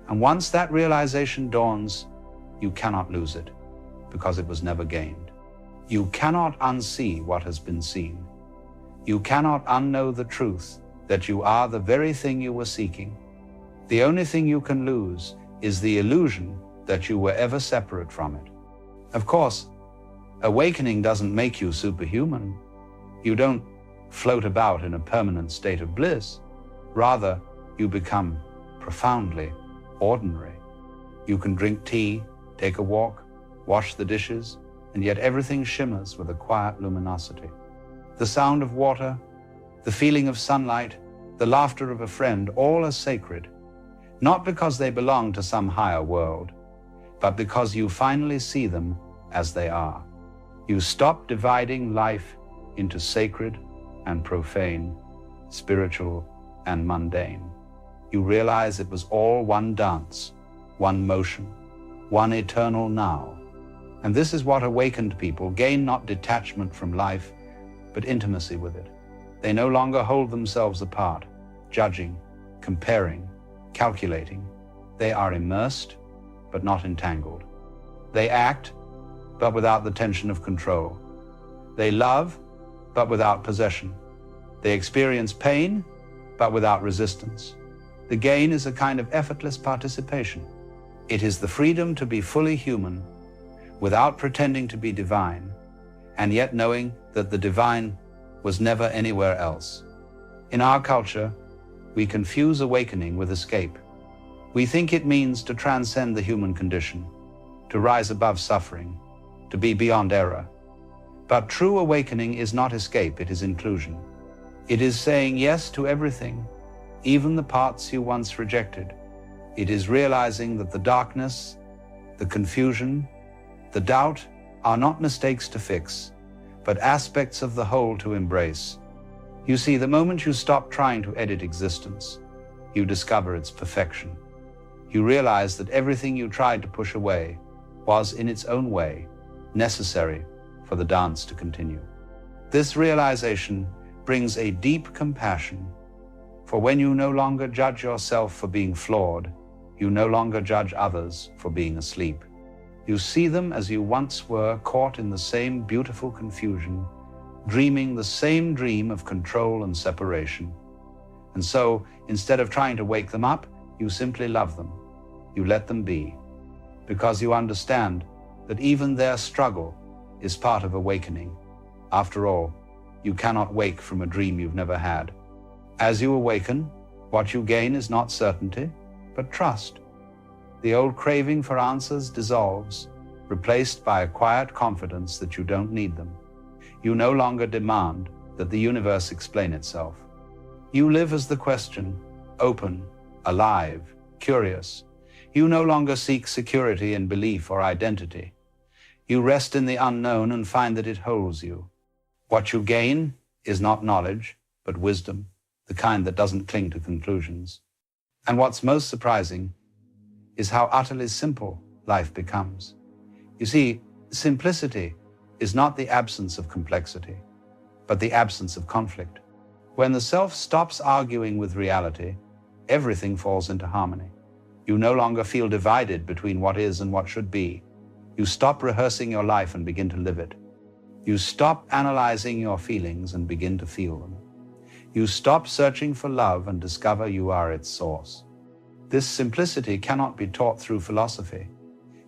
And once that realization dawns, you cannot lose it, because it was never gained. You cannot unsee what has been seen. You cannot unknow the truth that you are the very thing you were seeking. The only thing you can lose is the illusion that you were ever separate from it. Of course, awakening doesn't make you superhuman. You don't float about in a permanent state of bliss. Rather, you become profoundly ordinary. You can drink tea, take a walk, wash the dishes, and yet everything shimmers with a quiet luminosity. The sound of water, the feeling of sunlight, the laughter of a friend, all are sacred, not because they belong to some higher world, but because you finally see them as they are. You stop dividing life into sacred and profane, spiritual and mundane. You realize it was all one dance, one motion, one eternal now. And this is what awakened people gain, not detachment from life, but intimacy with it. They no longer hold themselves apart, judging, comparing, calculating. They are immersed, but not entangled. They act, but without the tension of control. They love, but without possession. They experience pain, but without resistance. The gain is a kind of effortless participation. It is the freedom to be fully human, without pretending to be divine, and yet knowing that the divine was never anywhere else. In our culture, we confuse awakening with escape. We think it means to transcend the human condition, to rise above suffering, to be beyond error. But true awakening is not escape, it is inclusion. It is saying yes to everything, even the parts you once rejected. It is realizing that the darkness, the confusion, the doubt are not mistakes to fix, but aspects of the whole to embrace. You see, the moment you stop trying to edit existence, you discover its perfection. You realize that everything you tried to push away was, in its own way, necessary for the dance to continue. This realization brings a deep compassion, for when you no longer judge yourself for being flawed, you no longer judge others for being asleep. You see them as you once were, caught in the same beautiful confusion, dreaming the same dream of control and separation. And so, instead of trying to wake them up, you simply love them. You let them be, because you understand that even their struggle is part of awakening. After all, you cannot wake from a dream you've never had. As you awaken, what you gain is not certainty, but trust. The old craving for answers dissolves, replaced by a quiet confidence that you don't need them. You no longer demand that the universe explain itself. You live as the question, open, alive, curious. You no longer seek security in belief or identity. You rest in the unknown and find that it holds you. What you gain is not knowledge, but wisdom, the kind that doesn't cling to conclusions. And what's most surprising is how utterly simple life becomes. You see, simplicity is not the absence of complexity, but the absence of conflict. When the self stops arguing with reality, everything falls into harmony. You no longer feel divided between what is and what should be. You stop rehearsing your life and begin to live it. You stop analyzing your feelings and begin to feel them. You stop searching for love and discover you are its source. This simplicity cannot be taught through philosophy.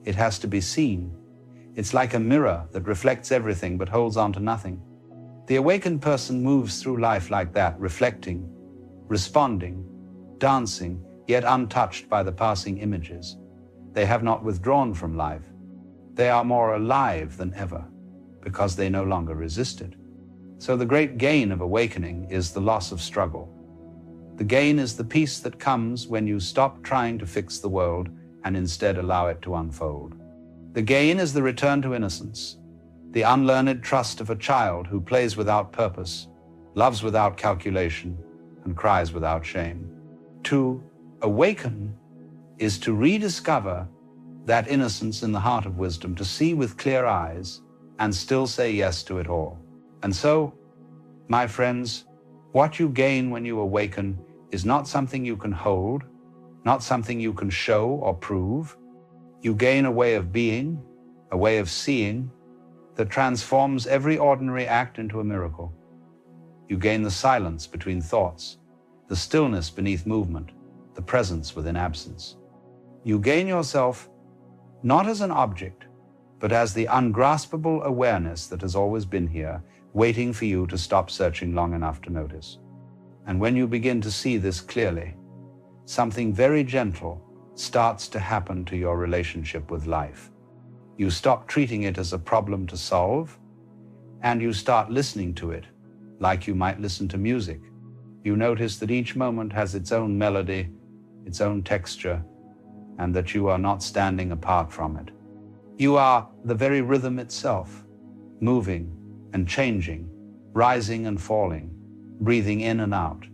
It has to be seen. It's like a mirror that reflects everything but holds on to nothing. The awakened person moves through life like that, reflecting, responding, dancing, yet untouched by the passing images. They have not withdrawn from life. They are more alive than ever, because they no longer resist it. So the great gain of awakening is the loss of struggle. The gain is the peace that comes when you stop trying to fix the world and instead allow it to unfold. The gain is the return to innocence, the unlearned trust of a child who plays without purpose, loves without calculation, and cries without shame. To awaken is to rediscover that innocence in the heart of wisdom, to see with clear eyes and still say yes to it all. And so, my friends, what you gain when you awaken is not something you can hold, not something you can show or prove. You gain a way of being, a way of seeing that transforms every ordinary act into a miracle. You gain the silence between thoughts, the stillness beneath movement, the presence within absence. You gain yourself not as an object, but as the ungraspable awareness that has always been here, waiting for you to stop searching long enough to notice. And when you begin to see this clearly, something very gentle starts to happen to your relationship with life. You stop treating it as a problem to solve, and you start listening to it like you might listen to music. You notice that each moment has its own melody, its own texture, and that you are not standing apart from it. You are the very rhythm itself. moving and changing, rising and falling, breathing in and out.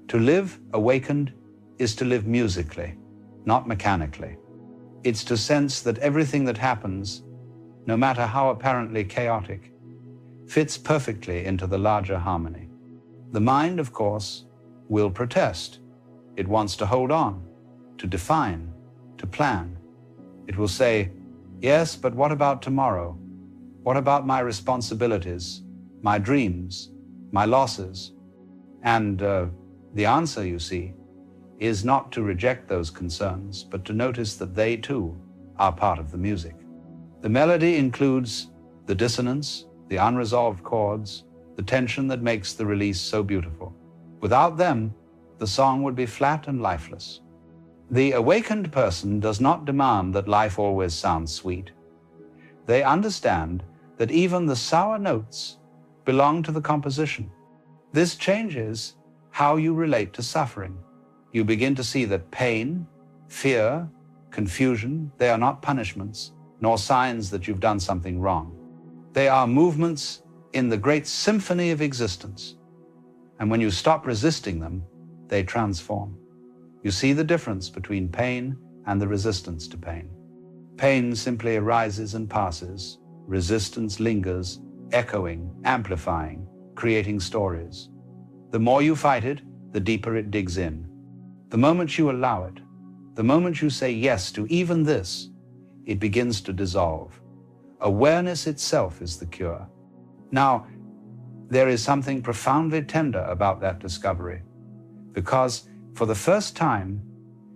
To live awakened is to live musically, not mechanically. It's to sense that everything that happens, no matter how apparently chaotic, fits perfectly into the larger harmony. The mind, of course, will protest. It wants to hold on, to define, to plan. It will say, yes, but what about tomorrow? What about my responsibilities, my dreams, my losses? And the answer, you see, is not to reject those concerns, but to notice that they too are part of the music. The melody includes the dissonance, the unresolved chords, the tension that makes the release so beautiful. Without them, the song would be flat and lifeless. The awakened person does not demand that life always sounds sweet. They understand that even the sour notes belong to the composition. This changes how you relate to suffering. You begin to see that pain, fear, confusion, they are not punishments, nor signs that you've done something wrong. They are movements in the great symphony of existence. And when you stop resisting them, they transform. You see the difference between pain and the resistance to pain. Pain simply arises and passes. Resistance lingers, echoing, amplifying, creating stories. The more you fight it, the deeper it digs in. The moment you allow it, the moment you say yes to even this, it begins to dissolve. Awareness itself is the cure. Now, there is something profoundly tender about that discovery, because for the first time,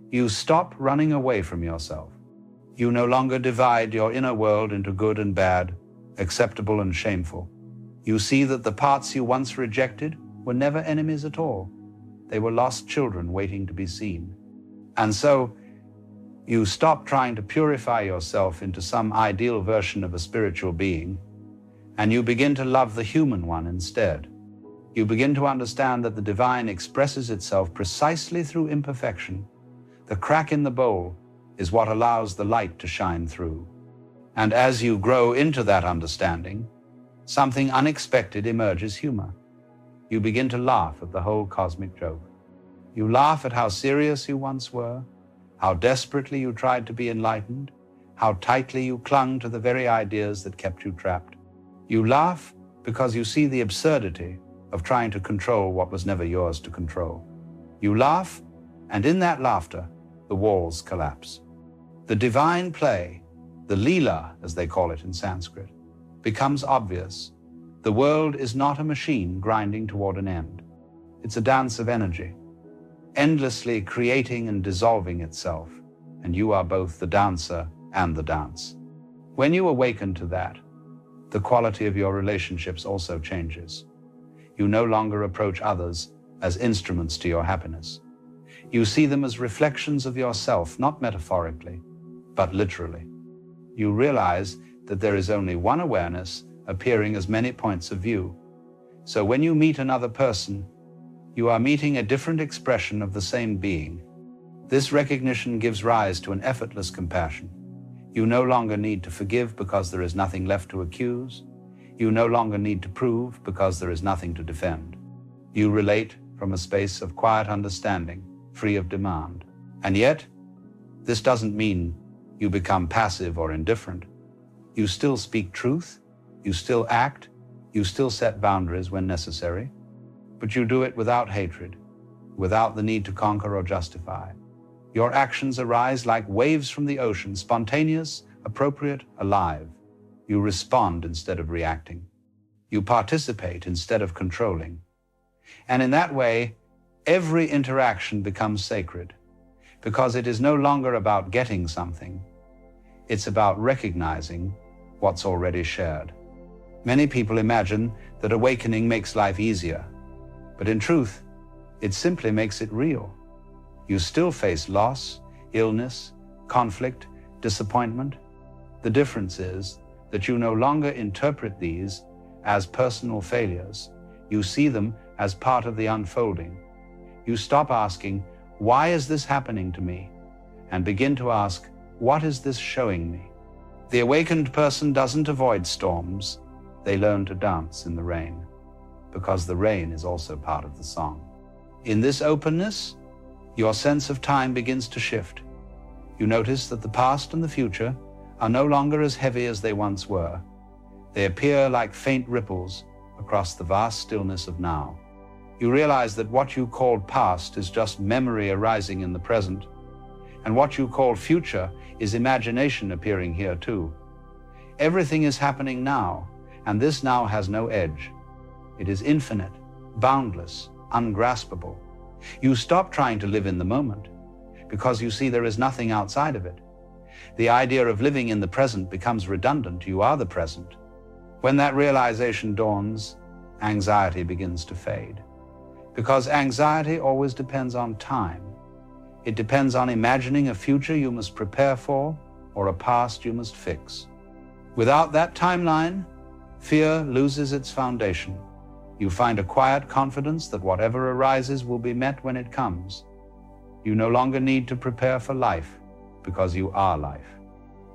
you stop running away from yourself. You no longer divide your inner world into good and bad, acceptable and shameful. You see that the parts you once rejected were never enemies at all. They were lost children waiting to be seen. And so, you stop trying to purify yourself into some ideal version of a spiritual being, and you begin to love the human one instead. You begin to understand that the divine expresses itself precisely through imperfection. The crack in the bowl is what allows the light to shine through. And as you grow into that understanding, something unexpected emerges humor. You begin to laugh at the whole cosmic joke. You laugh at how serious you once were, how desperately you tried to be enlightened, how tightly you clung to the very ideas that kept you trapped. You laugh because you see the absurdity of trying to control what was never yours to control. You laugh, and in that laughter, the walls collapse. The divine play, the Leela, as they call it in Sanskrit, becomes obvious. The world is not a machine grinding toward an end. It's a dance of energy, endlessly creating and dissolving itself, and you are both the dancer and the dance. When you awaken to that, the quality of your relationships also changes. You no longer approach others as instruments to your happiness. You see them as reflections of yourself, not metaphorically, but literally. You realize that there is only one awareness appearing as many points of view. So when you meet another person, you are meeting a different expression of the same being. This recognition gives rise to an effortless compassion. You no longer need to forgive because there is nothing left to accuse. You no longer need to prove because there is nothing to defend. You relate from a space of quiet understanding, free of demand. And yet, this doesn't mean you become passive or indifferent. You still speak truth, you still act, you still set boundaries when necessary, but you do it without hatred, without the need to conquer or justify. Your actions arise like waves from the ocean, spontaneous, appropriate, alive. You respond instead of reacting. You participate instead of controlling. And in that way, every interaction becomes sacred, because it is no longer about getting something. It's about recognizing what's already shared. Many people imagine that awakening makes life easier, but in truth, it simply makes it real. You still face loss, illness, conflict, disappointment. The difference is that you no longer interpret these as personal failures. You see them as part of the unfolding. You stop asking, why is this happening to me? And begin to ask, what is this showing me? The awakened person doesn't avoid storms. they learn to dance in the rain, because the rain is also part of the song. In this openness, your sense of time begins to shift. You notice that the past and the future are no longer as heavy as they once were. They appear like faint ripples across the vast stillness of now. You realize that what you called past is just memory arising in the present, and what you call future is imagination appearing here too. Everything is happening now, and this now has no edge. It is infinite, boundless, ungraspable. You stop trying to live in the moment, because you see there is nothing outside of it. The idea of living in the present becomes redundant. You are the present. When that realization dawns, anxiety begins to fade. Because anxiety always depends on time. It depends on imagining a future you must prepare for or a past you must fix. Without that timeline, fear loses its foundation. You find a quiet confidence that whatever arises will be met when it comes. You no longer need to prepare for life because you are life.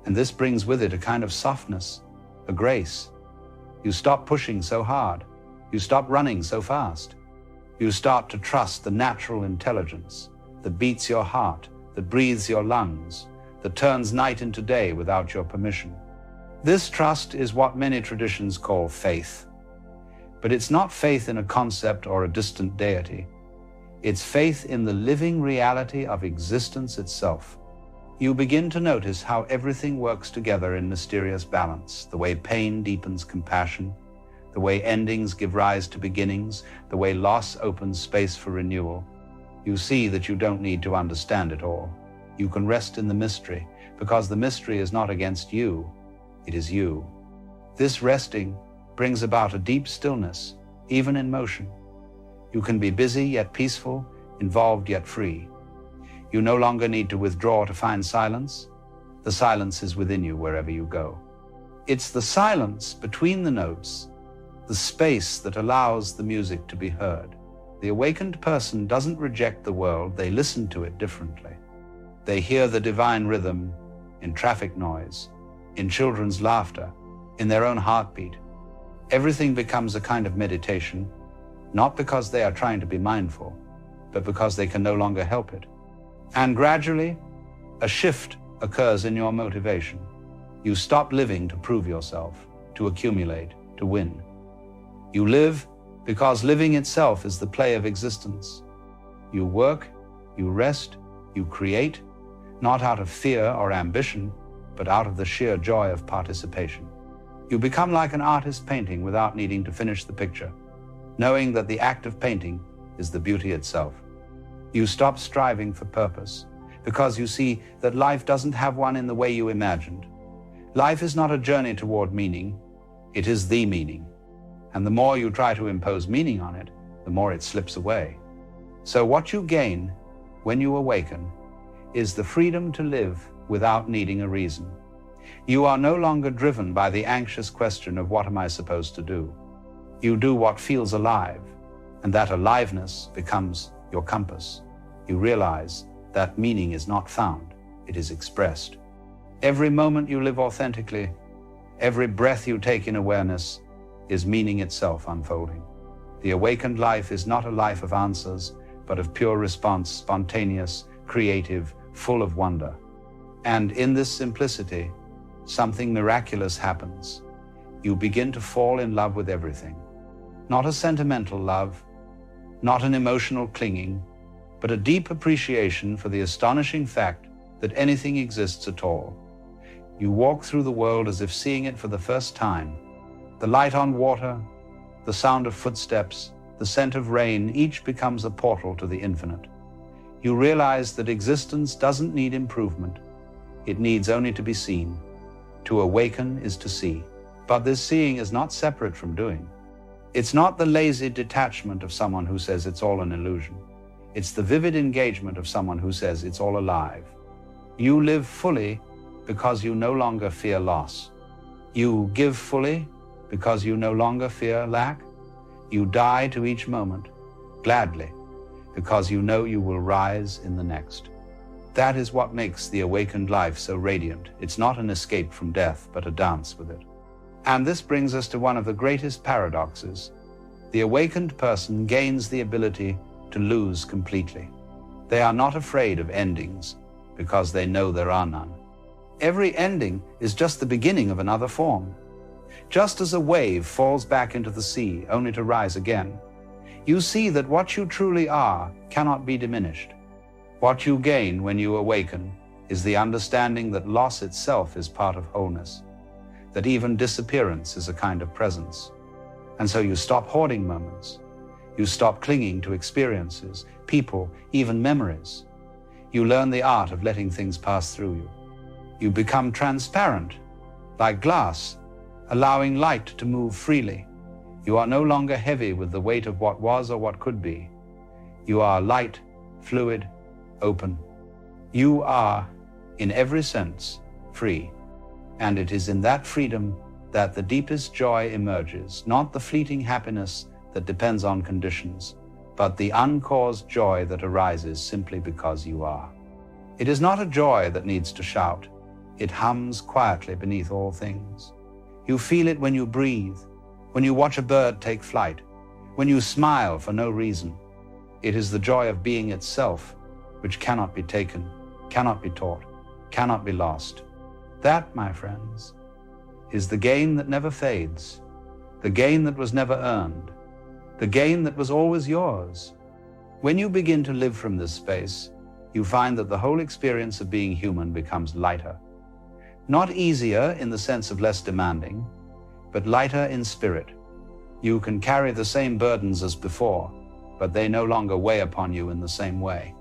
And this brings with it a kind of softness, a grace. You stop pushing so hard. You stop running so fast. You start to trust the natural intelligence that beats your heart, that breathes your lungs, that turns night into day without your permission. This trust is what many traditions call faith. But it's not faith in a concept or a distant deity. It's faith in the living reality of existence itself. You begin to notice how everything works together in mysterious balance, the way pain deepens compassion, the way endings give rise to beginnings, the way loss opens space for renewal. You see that you don't need to understand it all. You can rest in the mystery, because the mystery is not against you, it is you. This resting brings about a deep stillness, even in motion. You can be busy yet peaceful, involved yet free. You no longer need to withdraw to find silence. The silence is within you wherever you go. It's the silence between the notes, the space that allows the music to be heard. The awakened person doesn't reject the world, they listen to it differently. They hear the divine rhythm in traffic noise, in children's laughter, in their own heartbeat. Everything becomes a kind of meditation, not because they are trying to be mindful, but because they can no longer help it. And gradually, a shift occurs in your motivation. You stop living to prove yourself, to accumulate, to win. You live because living itself is the play of existence. You work, you rest, you create, not out of fear or ambition, but out of the sheer joy of participation. You become like an artist painting without needing to finish the picture, knowing that the act of painting is the beauty itself. You stop striving for purpose, because you see that life doesn't have one in the way you imagined. Life is not a journey toward meaning, it is the meaning. And the more you try to impose meaning on it, the more it slips away. So what you gain when you awaken is the freedom to live without needing a reason. You are no longer driven by the anxious question of what am I supposed to do. You do what feels alive, and that aliveness becomes your compass. You realize that meaning is not found, it is expressed. Every moment you live authentically, every breath you take in awareness, is meaning itself unfolding. The awakened life is not a life of answers, but of pure response, spontaneous, creative, full of wonder. And in this simplicity, something miraculous happens. You begin to fall in love with everything. Not a sentimental love, not an emotional clinging, but a deep appreciation for the astonishing fact that anything exists at all. You walk through the world as if seeing it for the first time. The light on water, the sound of footsteps, the scent of rain, each becomes a portal to the infinite. You realize that existence doesn't need improvement. It needs only to be seen. To awaken is to see. But this seeing is not separate from doing. It's not the lazy detachment of someone who says it's all an illusion. It's the vivid engagement of someone who says it's all alive. You live fully because you no longer fear loss. You give fully because you no longer fear lack. You die to each moment, gladly, because you know you will rise in the next. That is what makes the awakened life so radiant. It's not an escape from death, but a dance with it. And this brings us to one of the greatest paradoxes. The awakened person gains the ability to lose completely. They are not afraid of endings because they know there are none. Every ending is just the beginning of another form. Just as a wave falls back into the sea only to rise again, you see that what you truly are cannot be diminished. What you gain when you awaken is the understanding that loss itself is part of wholeness, that even disappearance is a kind of presence. And so you stop hoarding moments. You stop clinging to experiences, people, even memories. You learn the art of letting things pass through you. You become transparent, like glass, allowing light to move freely. You are no longer heavy with the weight of what was or what could be. You are light, fluid, open. You are, in every sense, free. And it is in that freedom that the deepest joy emerges, not the fleeting happiness that depends on conditions, but the uncaused joy that arises simply because you are. It is not a joy that needs to shout. It hums quietly beneath all things. You feel it when you breathe, when you watch a bird take flight, when you smile for no reason. It is the joy of being itself, which cannot be taken, cannot be taught, cannot be lost. That, my friends, is the gain that never fades, the gain that was never earned, the gain that was always yours. When you begin to live from this space, you find that the whole experience of being human becomes lighter. Not easier in the sense of less demanding, but lighter in spirit. You can carry the same burdens as before, but they no longer weigh upon you in the same way.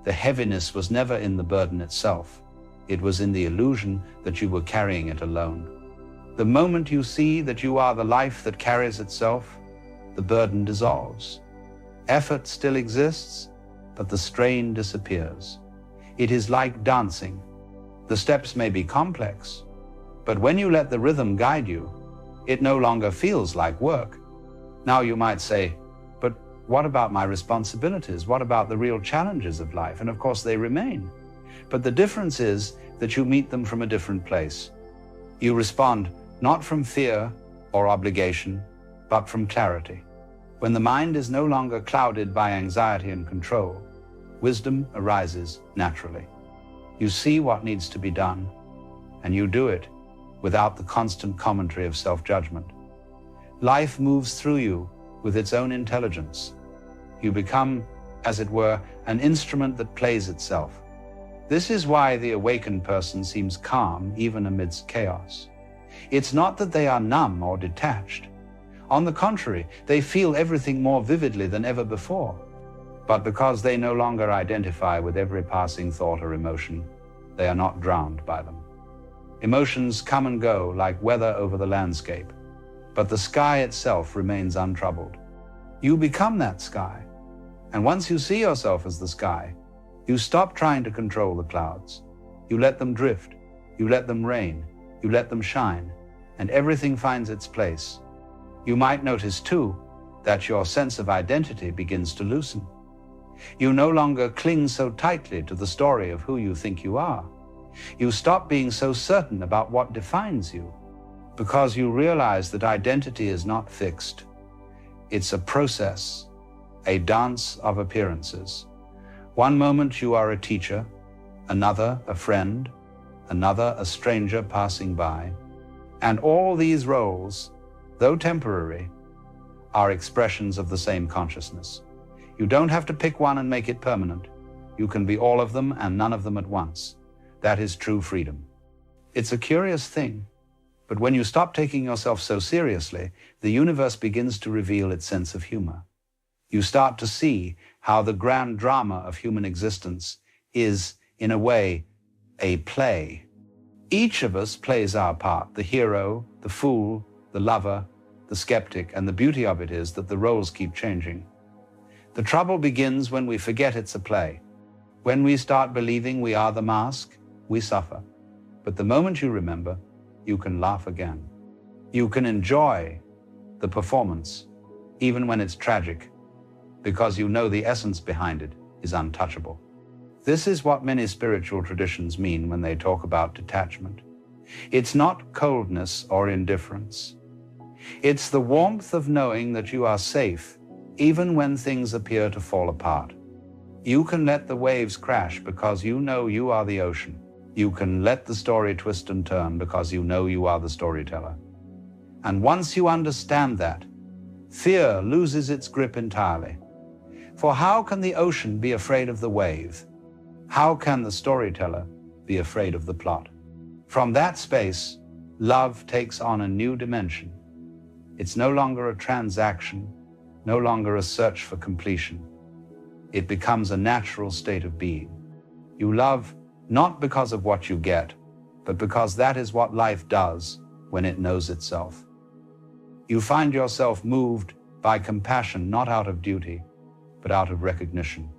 The heaviness was never in the burden itself. It was in the illusion that you were carrying it alone. The moment you see that you are the life that carries itself, the burden dissolves. Effort still exists, but the strain disappears. It is like dancing. The steps may be complex, but when you let the rhythm guide you, it no longer feels like work. Now you might say, but what about my responsibilities? What about the real challenges of life? And of course they remain. But the difference is that you meet them from a different place. You respond not from fear or obligation, but from clarity. When the mind is no longer clouded by anxiety and control, wisdom arises naturally. You see what needs to be done, and you do it without the constant commentary of self-judgment. Life moves through you with its own intelligence. You become, as it were, an instrument that plays itself. This is why the awakened person seems calm even amidst chaos. It's not that they are numb or detached. On the contrary, they feel everything more vividly than ever before. But because they no longer identify with every passing thought or emotion, they are not drowned by them. Emotions come and go like weather over the landscape, but the sky itself remains untroubled. You become that sky, and once you see yourself as the sky, you stop trying to control the clouds. You let them drift, you let them rain, you let them shine, and everything finds its place. You might notice, too, that your sense of identity begins to loosen. You no longer cling so tightly to the story of who you think you are. You stop being so certain about what defines you, because you realize that identity is not fixed. It's a process, a dance of appearances. One moment you are a teacher, another a friend, another a stranger passing by. And all these roles, though temporary, are expressions of the same consciousness. You don't have to pick one and make it permanent. You can be all of them and none of them at once. That is true freedom. It's a curious thing, but when you stop taking yourself so seriously, the universe begins to reveal its sense of humor. You start to see how the grand drama of human existence is, in a way, a play. Each of us plays our part, the hero, the fool, the lover, the skeptic, and the beauty of it is that the roles keep changing. The trouble begins when we forget it's a play. When we start believing we are the mask, we suffer. But the moment you remember, you can laugh again. You can enjoy the performance, even when it's tragic, because you know the essence behind it is untouchable. This is what many spiritual traditions mean when they talk about detachment. It's not coldness or indifference. It's the warmth of knowing that you are safe, even when things appear to fall apart. You can let the waves crash because you know you are the ocean. You can let the story twist and turn because you know you are the storyteller. And once you understand that, fear loses its grip entirely. For how can the ocean be afraid of the wave? How can the storyteller be afraid of the plot? From that space, love takes on a new dimension. It's no longer a transaction, no longer a search for completion. It becomes a natural state of being. You love not because of what you get, but because that is what life does when it knows itself. You find yourself moved by compassion not out of duty, but out of recognition.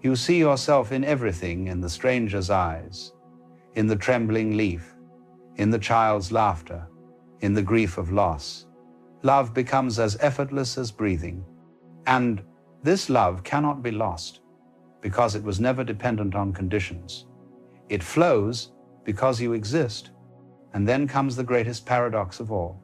You see yourself in everything, in the stranger's eyes, in the trembling leaf, in the child's laughter, in the grief of loss. Love becomes as effortless as breathing. And this love cannot be lost because it was never dependent on conditions. It flows because you exist. And then comes the greatest paradox of all.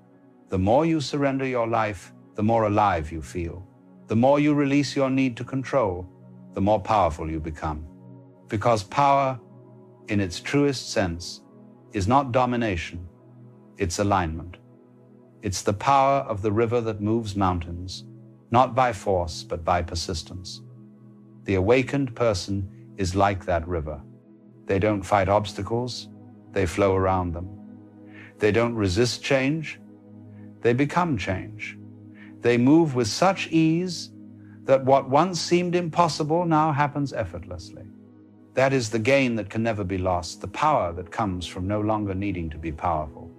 The more you surrender your life, the more alive you feel. The more you release your need to control, the more powerful you become. Because power, in its truest sense, is not domination, it's alignment. It's the power of the river that moves mountains, not by force, but by persistence. The awakened person is like that river. They don't fight obstacles, they flow around them. They don't resist change, they become change. They move with such ease that what once seemed impossible now happens effortlessly. That is the gain that can never be lost, the power that comes from no longer needing to be powerful.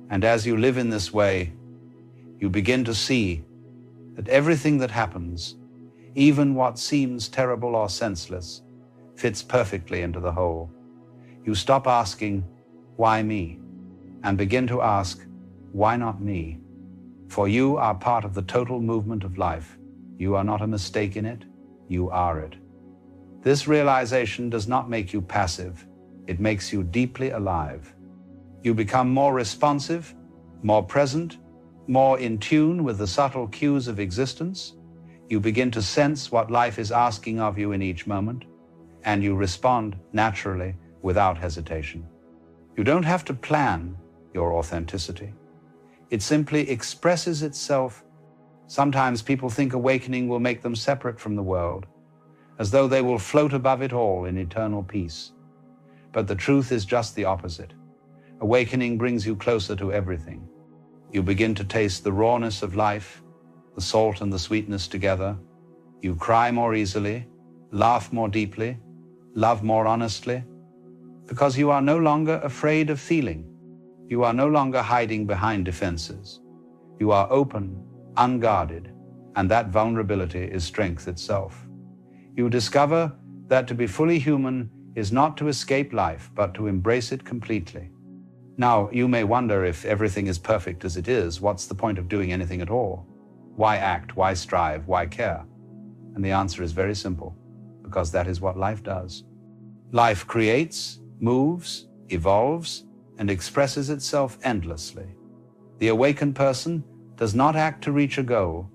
And as you live in this way, you begin to see that everything that happens, even what seems terrible or senseless, fits perfectly into the whole. You stop asking, why me? And begin to ask, why not me? For you are part of the total movement of life. You are not a mistake in it, you are it. This realization does not make you passive, it makes you deeply alive. You become more responsive, more present, more in tune with the subtle cues of existence. You begin to sense what life is asking of you in each moment, and you respond naturally without hesitation. You don't have to plan your authenticity. It simply expresses itself. Sometimes people think awakening will make them separate from the world, as though they will float above it all in eternal peace. But the truth is just the opposite. Awakening brings you closer to everything. You begin to taste the rawness of life, the salt and the sweetness together. You cry more easily, laugh more deeply, love more honestly, because you are no longer afraid of feeling. You are no longer hiding behind defenses. You are open, unguarded, and that vulnerability is strength itself. You discover that to be fully human is not to escape life, but to embrace it completely. Now, you may wonder, if everything is perfect as it is, what's the point of doing anything at all? Why act? Why strive? Why care? And the answer is very simple, because that is what life does. Life creates, moves, evolves, and expresses itself endlessly. The awakened person does not act to reach a goal.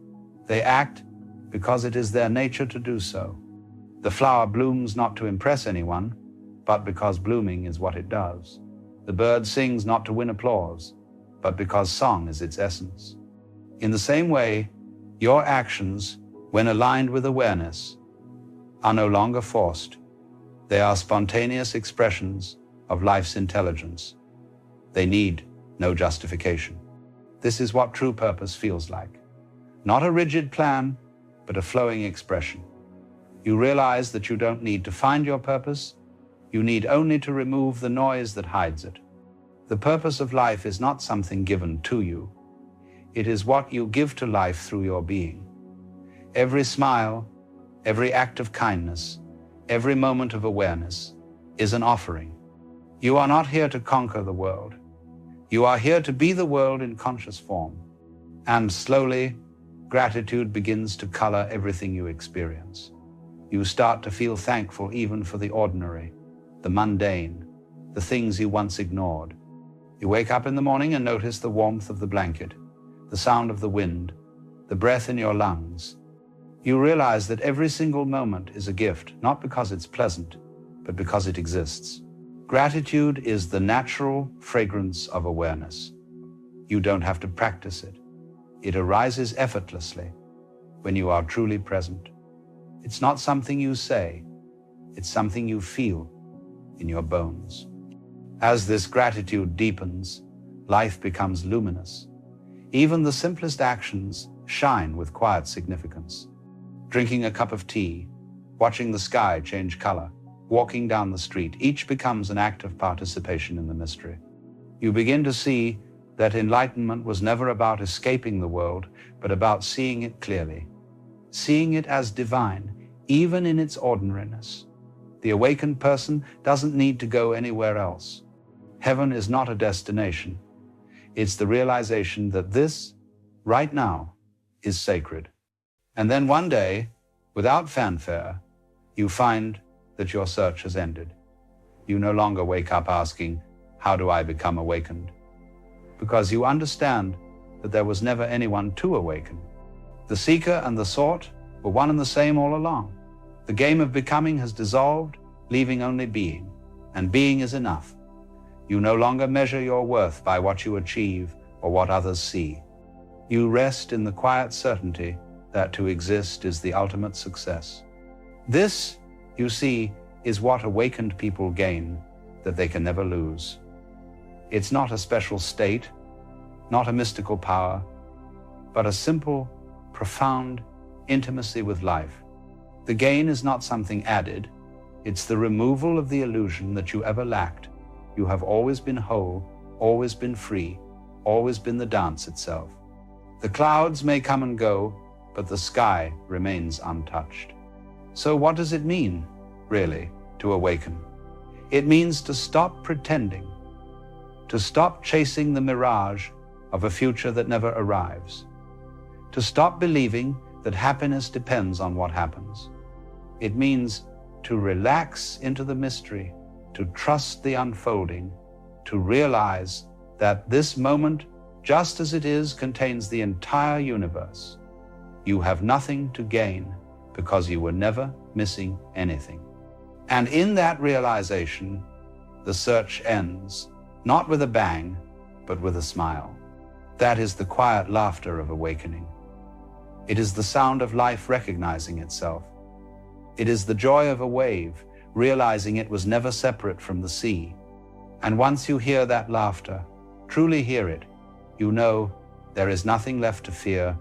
They act because it is their nature to do so. The flower blooms not to impress anyone, but because blooming is what it does. The bird sings not to win applause, but because song is its essence. In the same way, your actions, when aligned with awareness, are no longer forced. They are spontaneous expressions of life's intelligence. They need no justification. This is what true purpose feels like. Not a rigid plan, but a flowing expression. You realize that you don't need to find your purpose. You need only to remove the noise that hides it. The purpose of life is not something given to you. It is what you give to life through your being. Every smile, every act of kindness, every moment of awareness is an offering. You are not here to conquer the world. You are here to be the world in conscious form. And slowly, gratitude begins to color everything you experience. You start to feel thankful even for the ordinary, the mundane, the things you once ignored. You wake up in the morning and notice the warmth of the blanket, the sound of the wind, the breath in your lungs. You realize that every single moment is a gift, not because it's pleasant, but because it exists. Gratitude is the natural fragrance of awareness. You don't have to practice it. It arises effortlessly when you are truly present. It's not something you say, it's something you feel in your bones. As this gratitude deepens, life becomes luminous. Even the simplest actions shine with quiet significance. Drinking a cup of tea, watching the sky change color, walking down the street, each becomes an act of participation in the mystery. You begin to see that enlightenment was never about escaping the world, but about seeing it clearly, seeing it as divine, even in its ordinariness. The awakened person doesn't need to go anywhere else. Heaven is not a destination. It's the realization that this, right now, is sacred. And then one day, without fanfare, you find that your search has ended. You no longer wake up asking, how do I become awakened? Because you understand that there was never anyone to awaken. The seeker and the sought were one and the same all along. The game of becoming has dissolved, leaving only being, and being is enough. You no longer measure your worth by what you achieve or what others see. You rest in the quiet certainty that to exist is the ultimate success. This, you see, is what awakened people gain that they can never lose. It's not a special state, not a mystical power, but a simple, profound intimacy with life. The gain is not something added. It's the removal of the illusion that you ever lacked. You have always been whole, always been free, always been the dance itself. The clouds may come and go, but the sky remains untouched. So what does it mean, really, to awaken? It means to stop pretending, to stop chasing the mirage of a future that never arrives, to stop believing that happiness depends on what happens. It means to relax into the mystery, to trust the unfolding, to realize that this moment, just as it is, contains the entire universe. You have nothing to gain because you were never missing anything. And in that realization, the search ends, not with a bang, but with a smile. That is the quiet laughter of awakening. It is the sound of life recognizing itself. It is the joy of a wave, realizing it was never separate from the sea. And once you hear that laughter, truly hear it, you know there is nothing left to fear,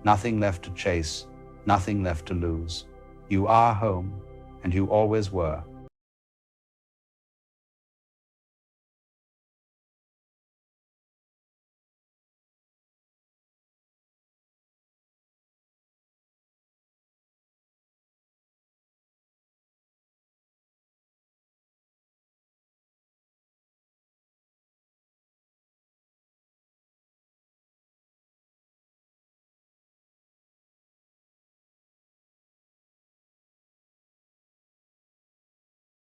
nothing left to chase, nothing left to lose. You are home, and you always were.